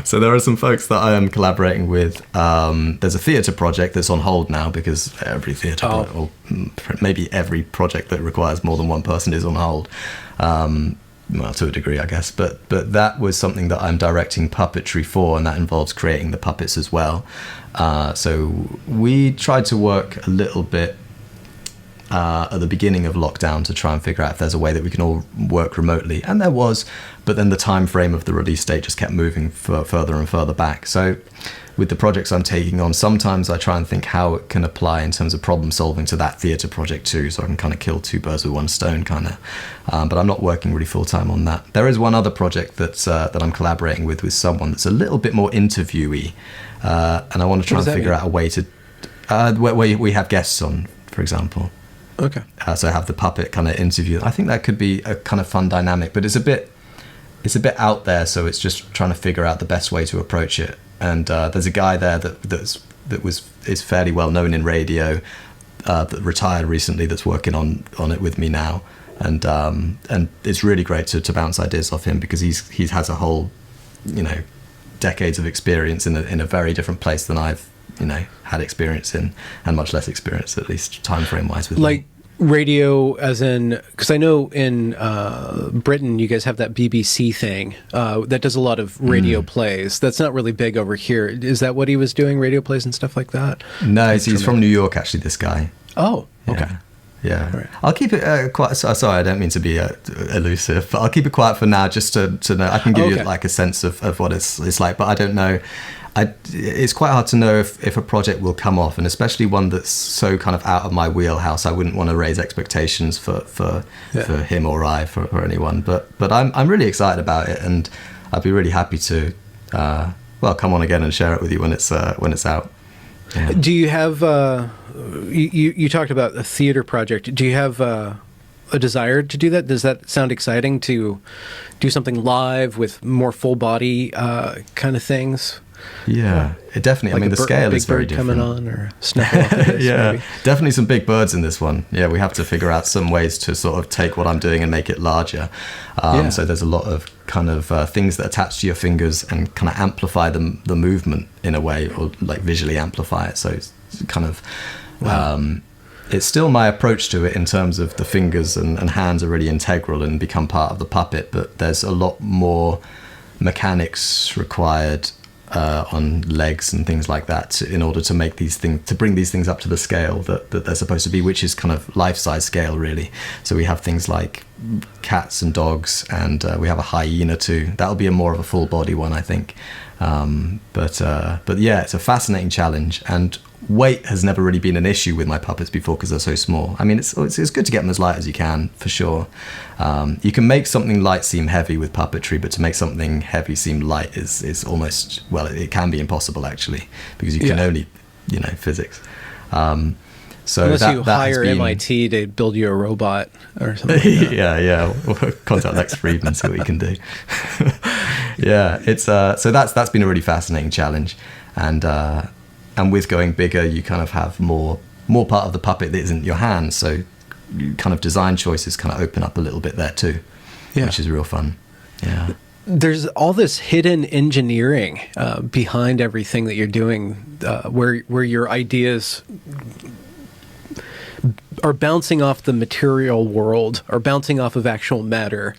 So there are some folks that I am collaborating with. There's a theatre project that's on hold now because every theatre, or maybe every project that requires more than one person, is on hold. Well, to a degree, I guess. But that was something that I'm directing puppetry for, and that involves creating the puppets as well. So we tried to work a little bit. at the beginning of lockdown to try and figure out if there's a way that we can all work remotely, and there was, but then the time frame of the release date just kept moving further and further back. So with the projects I'm taking on, sometimes I try and think how it can apply in terms of problem solving to that theatre project too, so I can kind of kill two birds with one stone kind of. But I'm not working really full time on that. There is one other project that I'm collaborating with someone that's a little bit more interviewee, and I want to try and figure out a way to where we have guests on, for example. Okay. So have the puppet kind of interview. I think that could be a kind of fun dynamic, but it's a bit out there, so it's just trying to figure out the best way to approach it. And there's a guy there that is fairly well known in radio, that retired recently, that's working on it with me now, and it's really great to bounce ideas off him, because he has a whole, decades of experience in a very different place than I've had experience in, and much less experience, at least time frame wise, with like me. Radio, as in, because I know in Britain you guys have that BBC thing that does a lot of radio plays. That's not really big over here. Is that what he was doing, radio plays and stuff like that? No, he's from New York, actually, this guy. Oh, okay. Yeah. Right. I'll keep it quiet. Sorry, I don't mean to be elusive, but I'll keep it quiet for now, just to know. I can give you like a sense of what it's like, but I don't know. It's quite hard to know if a project will come off, and especially one that's so kind of out of my wheelhouse. I wouldn't want to raise expectations for him or for anyone. But I'm really excited about it, and I'd be really happy to come on again and share it with you when it's out. Yeah. Do you have you talked about a theater project? Do you have a desire to do that? Does that sound exciting, to do something live with more full body kind of things? Yeah, it definitely. Like the scale is very different. Coming on, or Snuffleupagus, yeah, maybe. Definitely some big birds in this one. Yeah, we have to figure out some ways to sort of take what I'm doing and make it larger. So there's a lot of kind of things that attach to your fingers and kind of amplify the movement in a way, or like visually amplify it. So it's kind of it's still my approach to it in terms of the fingers and hands are really integral and become part of the puppet, but there's a lot more mechanics required on legs and things like that in order to make these things, to bring these things up to the scale that they're supposed to be, which is kind of life-size scale, really. So we have things like cats and dogs, and we have a hyena too. That'll be more of a full body one, I think. But yeah, it's a fascinating challenge, and weight has never really been an issue with my puppets before because they're so small. I mean, it's good to get them as light as you can, for sure. You can make something light seem heavy with puppetry, but to make something heavy seem light is almost, well, it can be impossible, actually, because you can only, physics. So unless that you has hire been... MIT to build you a robot or something like that. yeah. We'll contact Lex Friedman, see what he can do. Yeah, it's so that's been a really fascinating challenge, and with going bigger, you kind of have more part of the puppet that isn't your hands, so you kind of design choices kind of open up a little bit there too, which is real fun. Yeah. There's all this hidden engineering behind everything that you're doing, where your ideas are bouncing off the material world, or bouncing off of actual matter.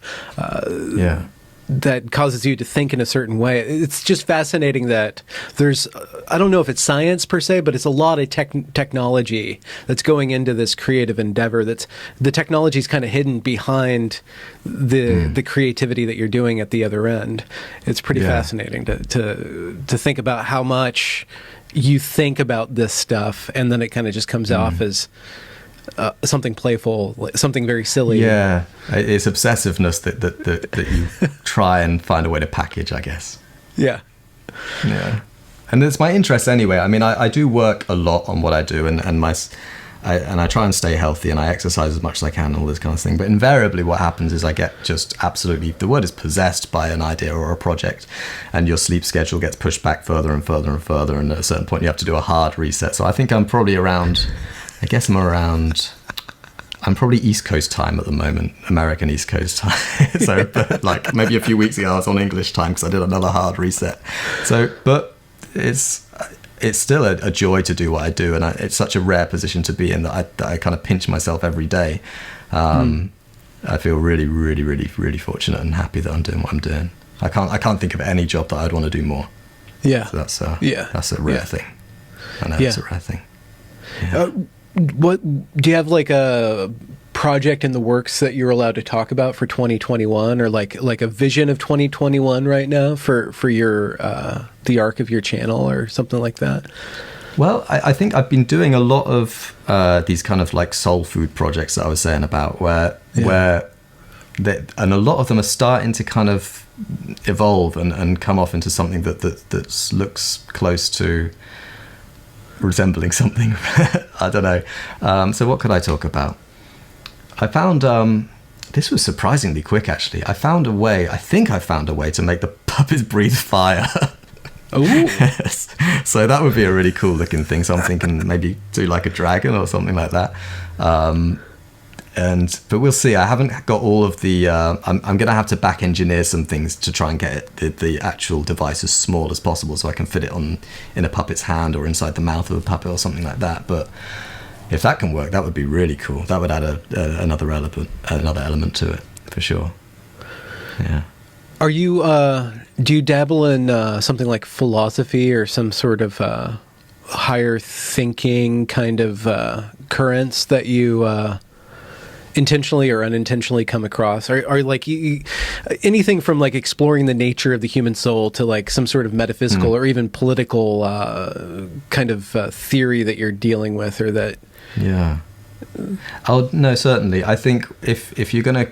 That causes you to think in a certain way. It's just fascinating that there's, I don't know if it's science per se, but it's a lot of technology that's going into this creative endeavor. That's, the technology is kind of hidden behind the creativity that you're doing at the other end. It's pretty fascinating to think about how much you think about this stuff, and then it kind of just comes off as something playful, something very silly. Yeah, it's obsessiveness that you try and find a way to package, I guess. Yeah. And it's my interest anyway. I mean, I do work a lot on what I do, and I try and stay healthy, and I exercise as much as I can, and all this kind of thing. But invariably what happens is I get just absolutely, the word is possessed by an idea or a project, and your sleep schedule gets pushed back further and further and further, and at a certain point you have to do a hard reset. So I think I'm probably around... I'm probably East Coast time at the moment, American East Coast time. So, but like maybe a few weeks ago I was on English time because I did another hard reset. So, but it's still a joy to do what I do, and it's such a rare position to be in that I kind of pinch myself every day. I feel really, really, really, really fortunate and happy that I'm doing what I'm doing. I can't think of any job that I'd want to do more. Yeah. So that's a rare thing. I know it's a rare thing. Yeah. what do you have like a project in the works that you're allowed to talk about for 2021, or like a vision of 2021 right now for your the arc of your channel or something like that? Well, I think I've been doing a lot of these kind of like soul food projects that I was saying about, where and a lot of them are starting to kind of evolve and come off into something that looks close to resembling something. I don't know. So what could I talk about? I found this was surprisingly quick, actually. I found a way to make the puppets breathe fire. Oh, Yes. So that would be a really cool looking thing. So I'm thinking maybe do like a dragon or something like that. But we'll see. I haven't got all of the. I'm going to have to back engineer some things to try and get the actual device as small as possible, so I can fit it in a puppet's hand or inside the mouth of a puppet or something like that. But if that can work, that would be really cool. That would add another element to it for sure. Yeah. are you? Do you dabble in something like philosophy or some sort of higher thinking kind of currents that you intentionally or unintentionally come across? Are like anything from like exploring the nature of the human soul to like some sort of metaphysical or even political kind of theory that you're dealing with, or that? Yeah. Oh no, certainly. I think if you're gonna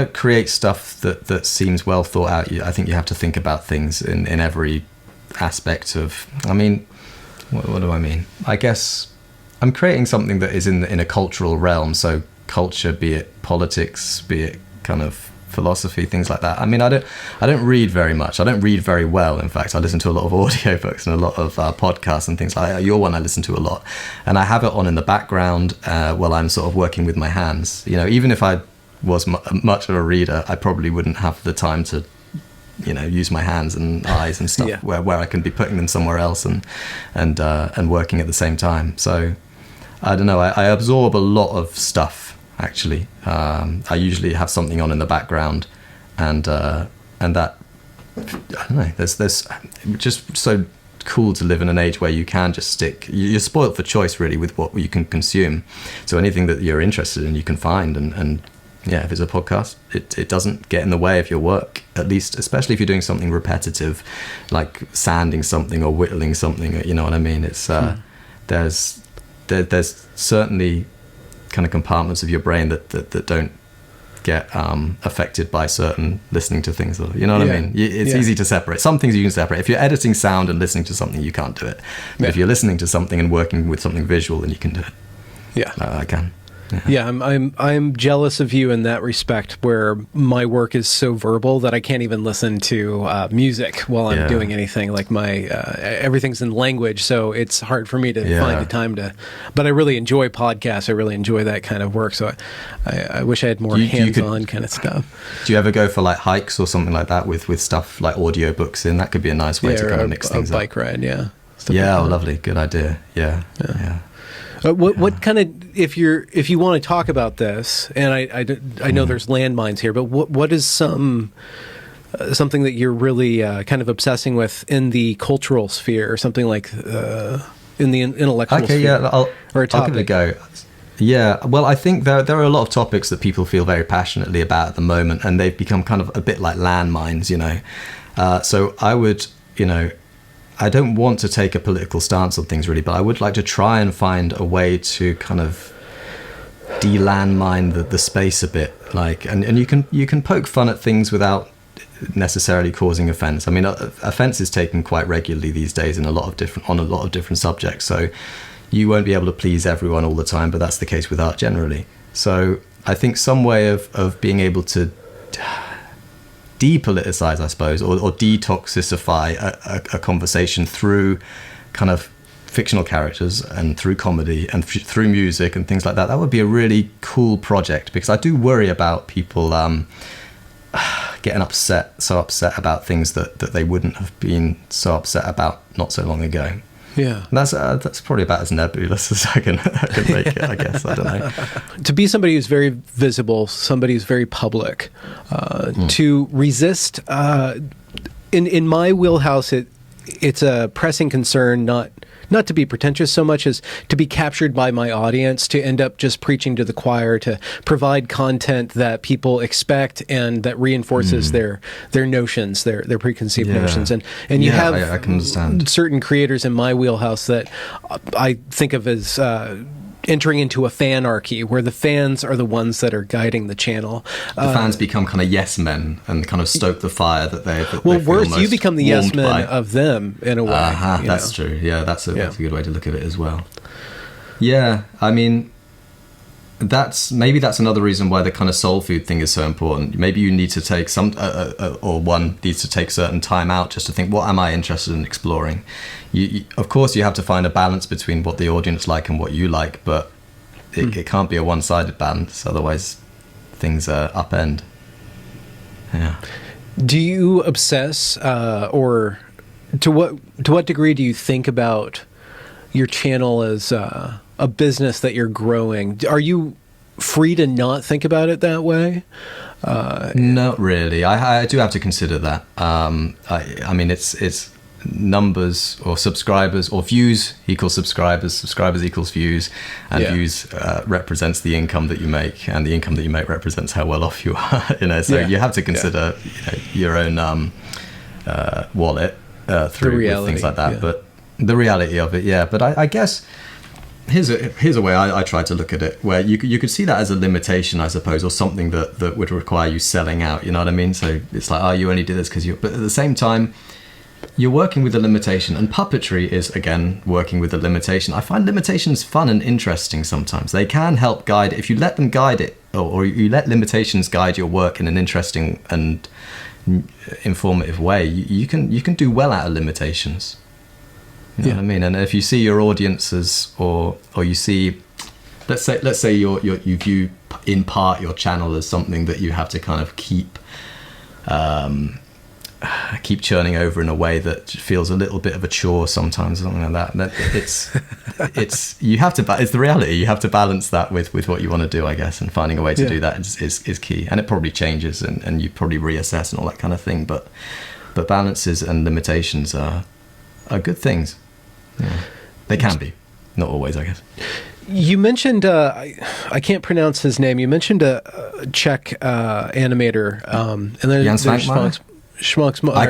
create stuff that seems well thought out, I think you have to think about things in every aspect of. I mean, what do I mean? I guess I'm creating something that is in a cultural realm. So culture, be it politics, be it kind of philosophy, things like that. I mean, I don't read very much. I don't read very well. In fact, I listen to a lot of audiobooks and a lot of podcasts and things like that. Your one I listen to a lot, and I have it on in the background while I'm sort of working with my hands. You know, even if I was much of a reader, I probably wouldn't have the time to, you know, use my hands and eyes and stuff. Yeah. where I can be putting them somewhere else and working at the same time. So I don't know. I absorb a lot of stuff. Actually, I usually have something on in the background, and that, I don't know. There's just so cool to live in an age where you can just stick. You're spoiled for choice, really, with what you can consume. So anything that you're interested in, you can find, and yeah, if it's a podcast, it doesn't get in the way of your work. At least, especially if you're doing something repetitive, like sanding something or whittling something. You know what I mean? It's there's certainly kind of compartments of your brain that don't get affected by certain listening to things, or you know what I mean. It's easy to separate. Some things you can separate. If you're editing sound and listening to something, you can't do it. But if you're listening to something and working with something visual, then you can do it. Yeah, I can. Yeah, I'm jealous of you in that respect, where my work is so verbal that I can't even listen to music while I'm doing anything. Like my everything's in language, so it's hard for me to find the time to. But I really enjoy podcasts. I really enjoy that kind of work. So I wish I had more hands-on kind of stuff. Do you ever go for like hikes or something like that with stuff like audiobooks in? That could be a nice way to kind of mix things up. A bike ride, yeah. Yeah, lovely, good idea. Yeah. What kind of, if you want to talk about this, and I know there's landmines here, but what is something that you're really kind of obsessing with in the cultural sphere, or something like in the intellectual sphere? Yeah, I'll give it a go. Yeah, well, I think there are a lot of topics that people feel very passionately about at the moment, and they've become kind of a bit like landmines, you know. So I would, you know, I don't want to take a political stance on things really, but I would like to try and find a way to kind of de-landmine the space a bit, like, and you can poke fun at things without necessarily causing offense. I mean, offense is taken quite regularly these days on a lot of different subjects, so you won't be able to please everyone all the time, but that's the case with art generally. So I think some way of being able to depoliticize, I suppose, or detoxify a conversation through kind of fictional characters and through comedy and through music and things like that. That would be a really cool project, because I do worry about people getting upset about things that they wouldn't have been so upset about not so long ago. Yeah, that's probably about as nebulous as I can make it, I guess. I don't know. To be somebody who's very visible, somebody who's very public, to resist, in my wheelhouse, it's a pressing concern, not not to be pretentious so much as to be captured by my audience, to end up just preaching to the choir, to provide content that people expect and that reinforces their notions, their preconceived notions. And you have I can understand certain creators in my wheelhouse that I think of as entering into a fanarchy, where the fans are the ones that are guiding the channel. The fans become kind of yes men and kind of stoke the fire that they well, feel worse, most you become the yes warmed men by. of them in a way. That's true. Yeah, that's a good way to look at it as well. Yeah, I mean, that's another reason why the kind of soul food thing is so important. Maybe you need to take or one needs to take certain time out just to think, what am I interested in exploring? You of course, you have to find a balance between what the audience like and what you like, but it can't be a one-sided balance. Otherwise, things upend. Yeah. Do you obsess, or to what degree do you think about your channel as a business that you're growing? Are you free to not think about it that way? Not really. I do have to consider that. I mean, it's numbers or subscribers or views equals subscribers equals views, and views represents the income that you make, and the income that you make represents how well off you are. So you have to consider your own wallet through with things like that. But the reality of it, but I guess here's a way I try to look at it, where you could see that as a limitation, I suppose, or something that would require you selling out. You know what I mean? So it's like, you only do this because you. But at the same time, you're working with a limitation, and puppetry is, again, working with a limitation. I find limitations fun and interesting sometimes. They can help guide, if you let them guide it, or you let limitations guide your work in an interesting and informative way, you can do well out of limitations. You know what I mean? And if you see your audiences, or you see, let's say you view in part your channel as something that you have to kind of keep churning over in a way that feels a little bit of a chore sometimes, or something like that. It's you have to. It's the reality. You have to balance that with what you want to do, I guess, and finding a way to do that is key. And it probably changes, and you probably reassess and all that kind of thing. But balances and limitations are good things. Yeah. They can be, not always, I guess. You mentioned I can't pronounce his name. You mentioned a Czech animator, and then Jan there's Svankmajer? I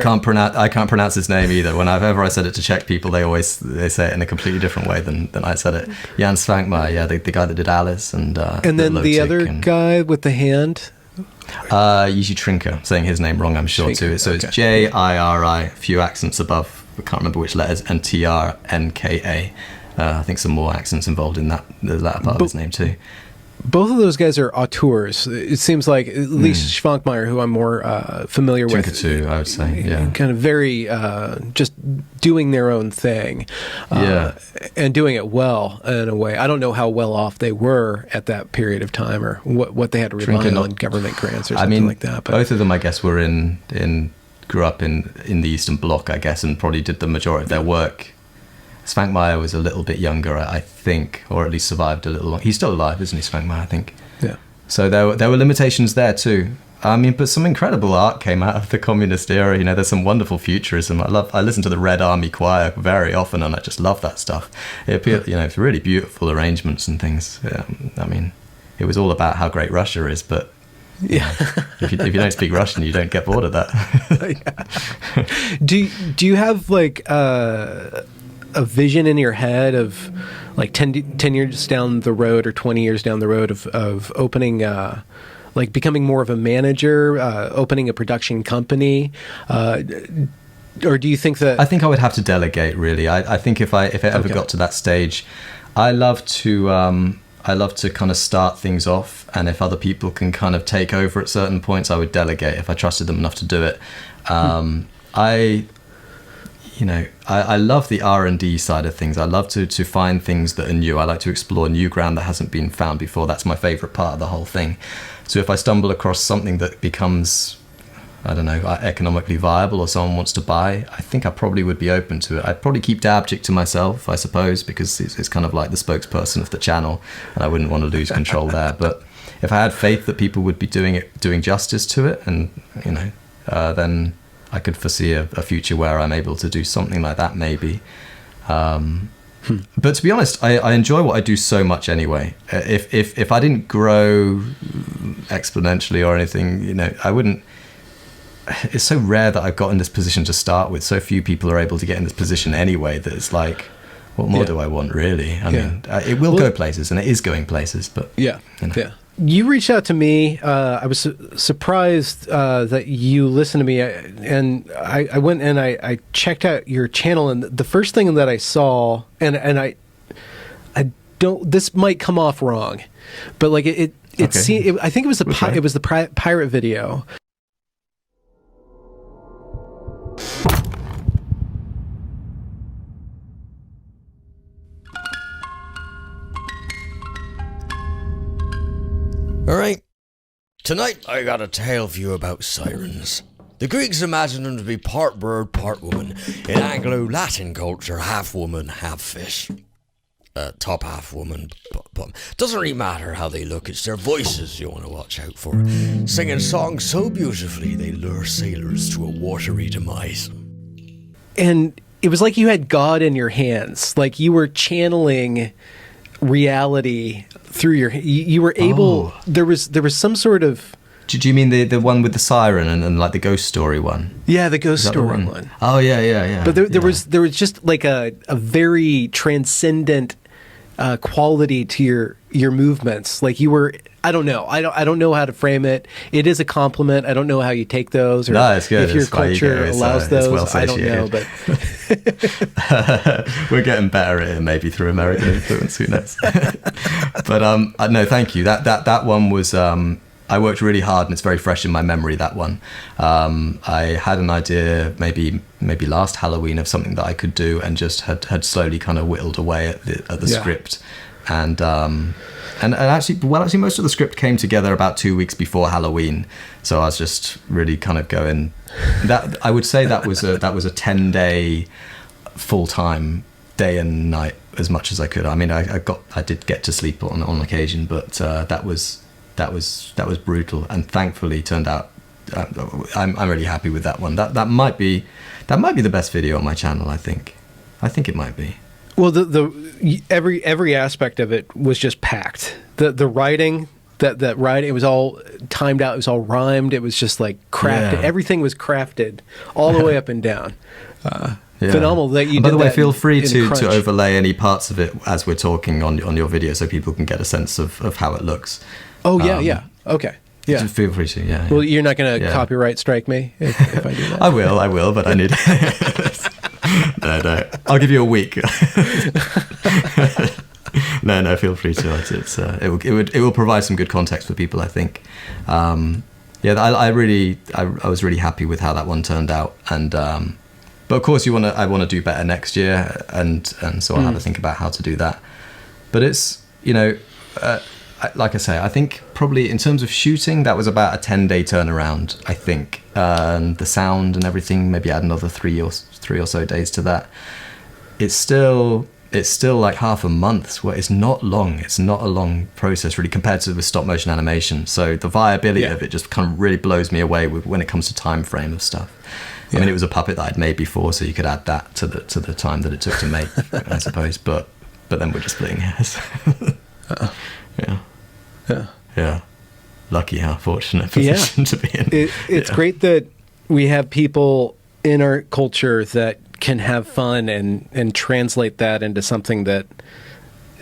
can't pronounce his name either. Whenever I said it to Czech people, they say it in a completely different way than I said it. Jan Svankmajer, the guy that did Alice and then the other guy with the hand. Yuji Trinker, saying his name wrong, I'm sure Trinker, too. So it's Jiri, a few accents above. I can't remember which letters, and TRNKA. I think some more accents involved in that part of his name too. Both of those guys are auteurs. It seems like, at least Svankmajer, who I'm more familiar with. Trinker too, I would say. Yeah. Kind of very just doing their own thing. And doing it well in a way. I don't know how well off they were at that period of time, or what they had to rely on government grants or something like that. But both of them, I guess, were grew up in the Eastern Bloc, I guess, and probably did the majority of their work. Svankmajer was a little bit younger, I think, or at least survived a little long. He's still alive, isn't he, Svankmajer, I think? Yeah. So there were limitations there too. I mean, but some incredible art came out of the communist era. There's some wonderful futurism. I listen to the Red Army Choir very often, and I just love that stuff. It appeared, it's really beautiful arrangements and things. I mean, it was all about how great Russia is, but if you don't speak Russian, you don't get bored of that. Do you have like a vision in your head of like 10 years down the road or 20 years down the road of opening like becoming more of a manager, opening a production company, or do you think that? I think I would have to delegate, really. I think if it ever got to that stage, I love to kind of start things off, and if other people can kind of take over at certain points, I would delegate if I trusted them enough to do it. I love the R&D side of things. I love to find things that are new. I like to explore new ground that hasn't been found before. That's my favorite part of the whole thing. So if I stumble across something that becomes, I don't know, economically viable, or someone wants to buy, I think I probably would be open to it. I'd probably keep Dabchick to myself, I suppose, because it's kind of like the spokesperson of the channel, and I wouldn't want to lose control there. But if I had faith that people would be doing justice to it, and then I could foresee a future where I'm able to do something like that, maybe. But to be honest, I enjoy what I do so much anyway. If I didn't grow exponentially or anything, you know, I wouldn't. It's so rare that I've got in this position to start with. So few people are able to get in this position anyway that it's like, what more do I want, really? I mean, it will go places, and it is going places, but... Yeah, you know. yeah. You reached out to me. I was surprised that you listened to me, and I went and I checked out your channel, and the first thing that I saw, and I don't. This might come off wrong, but like I think it was the pirate video. Alright, tonight I got a tale for you about sirens. The Greeks imagined them to be part bird, part woman. In Anglo-Latin culture, half woman, half fish. Top half woman, bottom. Doesn't really matter how they look, it's their voices you want to watch out for. Singing songs so beautifully they lure sailors to a watery demise. And it was like you had God in your hands, like you were channeling reality through you were able. There was some sort of. Do you mean the one with the siren and like the ghost story one? Yeah, the ghost story one. Oh yeah. But there was just like a very transcendent quality to your movements. Like you were. I don't know. I don't know how to frame it. It is a compliment. I don't know how you take those, or no, it's good. If your culture allows those. Well, I don't know, but we're getting better at it, maybe through American influence. Who knows? But no, thank you. That one was. I worked really hard, and it's very fresh in my memory. That one. I had an idea, maybe last Halloween, of something that I could do, and just had slowly kind of whittled away at the script, and actually most of the script came together about 2 weeks before Halloween. So I was just really kind of going. That I would say that was a 10-day full-time, day and night, as much as I could. I mean, I did get to sleep on occasion, but that was brutal, and thankfully turned out. I'm really happy with that one. That might be the best video on my channel. I think it might be. Well, every aspect of it was just packed. The writing, that writing, it was all timed out. It was all rhymed. It was just like crafted. Yeah. Everything was crafted all the way up and down. Phenomenal that you. And by did the way, that feel free to Crunch. overlay any parts of it as we're talking on your video, so people can get a sense of how it looks. Oh yeah. Okay. Yeah. Just feel free to. Yeah. Well, you're not going to copyright strike me if I do that. I will, but I need. No. I'll give you a week. No. Feel free to. It will provide some good context for people, I think. I was really happy with how that one turned out, and but of course I want to do better next year, and so I'll have to think about how to do that. But it's like I say, I think probably in terms of shooting, that was about a 10-day turnaround, I think. The sound and everything, maybe add another three or so days to that. It's still like half a month. Where it's not long. It's not a long process really compared to the stop motion animation. So the viability of it just kind of really blows me away when it comes to time frame of stuff. I mean, it was a puppet that I'd made before, so you could add that to the time that it took to make, I suppose. But then we're just splitting hairs. Yeah. Lucky, how fortunate position to be in. It's great that we have people in our culture that can have fun and translate that into something that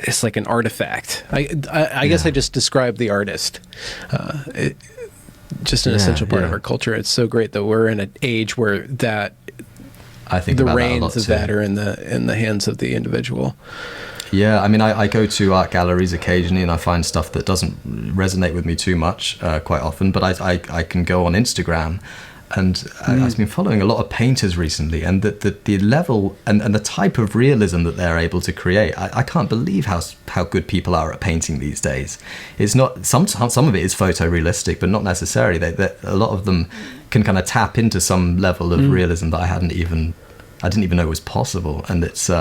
is like an artifact. I guess I just described the artist. Just an essential part of our culture. It's so great that we're in an age where that I think the reins of that are in the hands of the individual. Yeah, I mean, I go to art galleries occasionally, and I find stuff that doesn't resonate with me too much quite often. But I can go on Instagram, and I've been following a lot of painters recently, and the level and the type of realism that they're able to create. I can't believe how good people are at painting these days. It's not some of it is photorealistic, but not necessarily. A lot of them can kind of tap into some level of realism that I didn't even know was possible, and it's.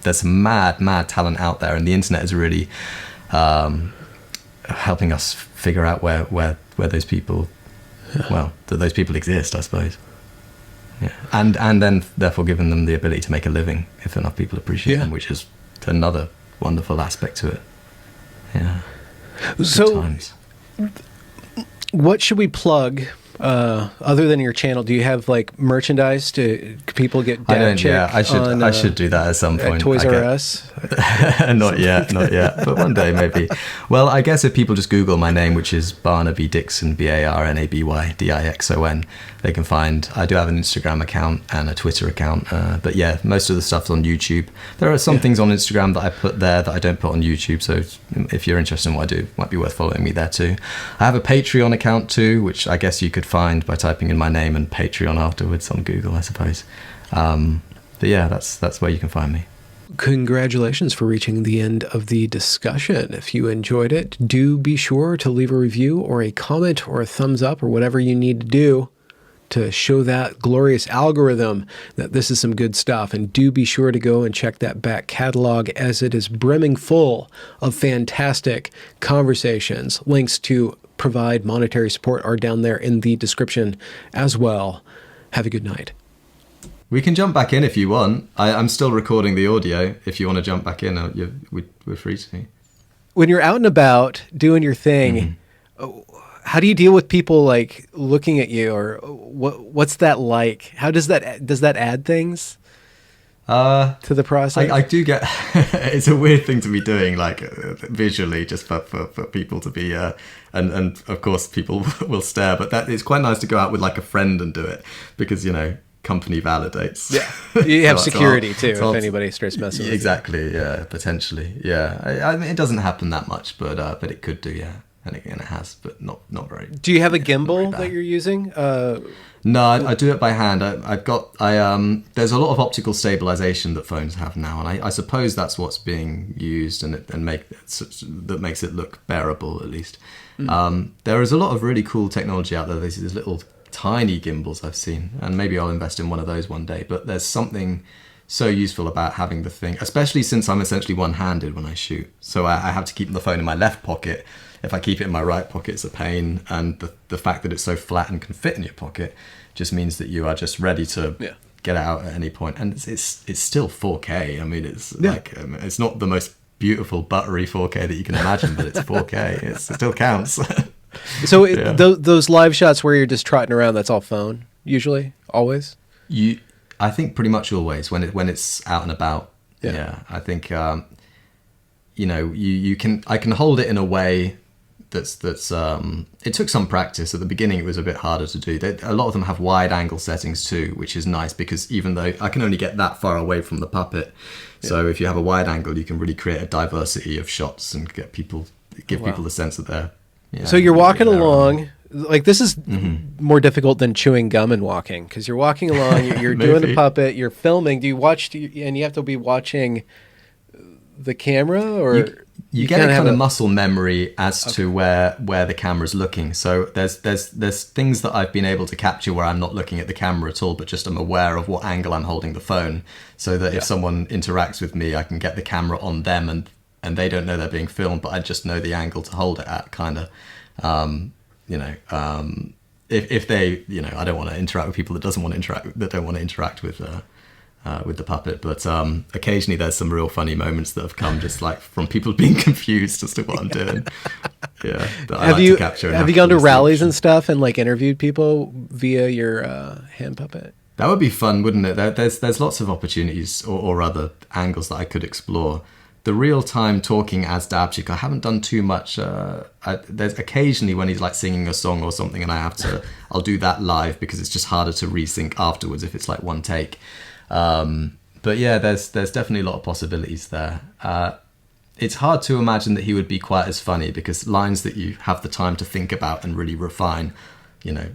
There's some mad talent out there, and the internet is really helping us figure out where those people, that those people exist, I suppose. Yeah, and then therefore giving them the ability to make a living if enough people appreciate them, which is another wonderful aspect to it. Yeah. So, what should we plug other than your channel? Do you have like merchandise? Do people get dad chick? Yeah, I should do that at some point. Toys R Us? Not yet, but one day maybe. Well, I guess if people just Google my name, which is Barnaby Dixon, Barnaby Dixon, they can find. I do have an Instagram account and a Twitter account, but yeah, most of the stuff's on YouTube. There are some things on Instagram that I put there that I don't put on YouTube, so if you're interested in what I do, it might be worth following me there too. I have a Patreon account too, which I guess you could find by typing in my name and Patreon afterwards on Google, I suppose. But yeah, that's where you can find me. Congratulations for reaching the end of the discussion. If you enjoyed it, do be sure to leave a review or a comment or a thumbs up or whatever you need to do to show that glorious algorithm that this is some good stuff. And do be sure to go and check that back catalog, as it is brimming full of fantastic conversations. Links to provide monetary support are down there in the description as well. Have a good night. We can jump back in if you want. I'm still recording the audio. If you want to jump back in, we're free to. When you're out and about doing your thing, how do you deal with people like looking at you, or what's that like? How does that add things to the process? I do get. It's a weird thing to be doing, like visually, just for people to be, and of course people will stare. But that it's quite nice to go out with like a friend and do it, because company validates. Yeah, you have security too if anybody starts messing with you. Exactly. Yeah, potentially. Yeah, I mean, it doesn't happen that much, but it could do. Yeah. And again, it has, but not very. Do you have a gimbal that you're using? No, I do it by hand. There's a lot of optical stabilization that phones have now, and I suppose that's what's being used, that makes it look bearable at least. There is a lot of really cool technology out there. There's these little tiny gimbals I've seen, and maybe I'll invest in one of those one day. But there's something so useful about having the thing, especially since I'm essentially one-handed when I shoot. So I have to keep the phone in my left pocket. If I keep it in my right pocket, it's a pain. And the fact that it's so flat and can fit in your pocket just means that you are just ready to get out at any point. And it's still 4K. I mean, it's like it's not the most beautiful buttery 4K that you can imagine, but it's 4K. It still counts. So those live shots where you're just trotting around, that's all phone usually, always. I think pretty much always when it's out and about. Yeah, I think I can hold it in a way that's it took some practice. At the beginning it was a bit harder to do. A lot of them have wide angle settings too, which is nice, because even though I can only get that far away from the puppet, so if you have a wide angle you can really create a diversity of shots and give people the sense that they're so you're walking along, like this is more difficult than chewing gum and walking, because you're walking along, you're doing a puppet, you're filming. Do you watch, and you have to be watching the camera, or you get a kind of muscle memory as to where the camera's looking. So there's things that I've been able to capture where I'm not looking at the camera at all, but just I'm aware of what angle I'm holding the phone, so that if someone interacts with me, I can get the camera on them, and they don't know they're being filmed, but I just know the angle to hold it at, kind of. If they, I don't want to interact with people that don't want to interact with the puppet, but occasionally there's some real funny moments that have come just like from people being confused as to what I'm doing. Yeah, have you gone to rallies and stuff and like interviewed people via your hand puppet? That would be fun, wouldn't it? There's lots of opportunities or other angles that I could explore. The real-time talking as Dabchik, I haven't done too much. There's occasionally when he's like singing a song or something, and I'll do that live, because it's just harder to resync afterwards if it's like one take. But yeah, there's definitely a lot of possibilities there. It's hard to imagine that he would be quite as funny, because lines that you have the time to think about and really refine,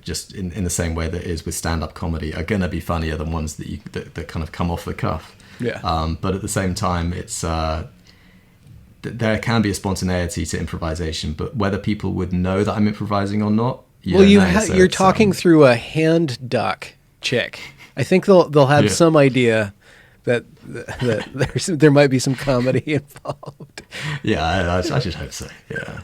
just in the same way that it is with stand-up comedy, are going to be funnier than ones that kind of come off the cuff. Yeah. But at the same time, it's there can be a spontaneity to improvisation, but whether people would know that I'm improvising or not, you're talking through a hand duck chick. I think they'll have some idea that there might be some comedy involved. Yeah, I should hope so. Yeah.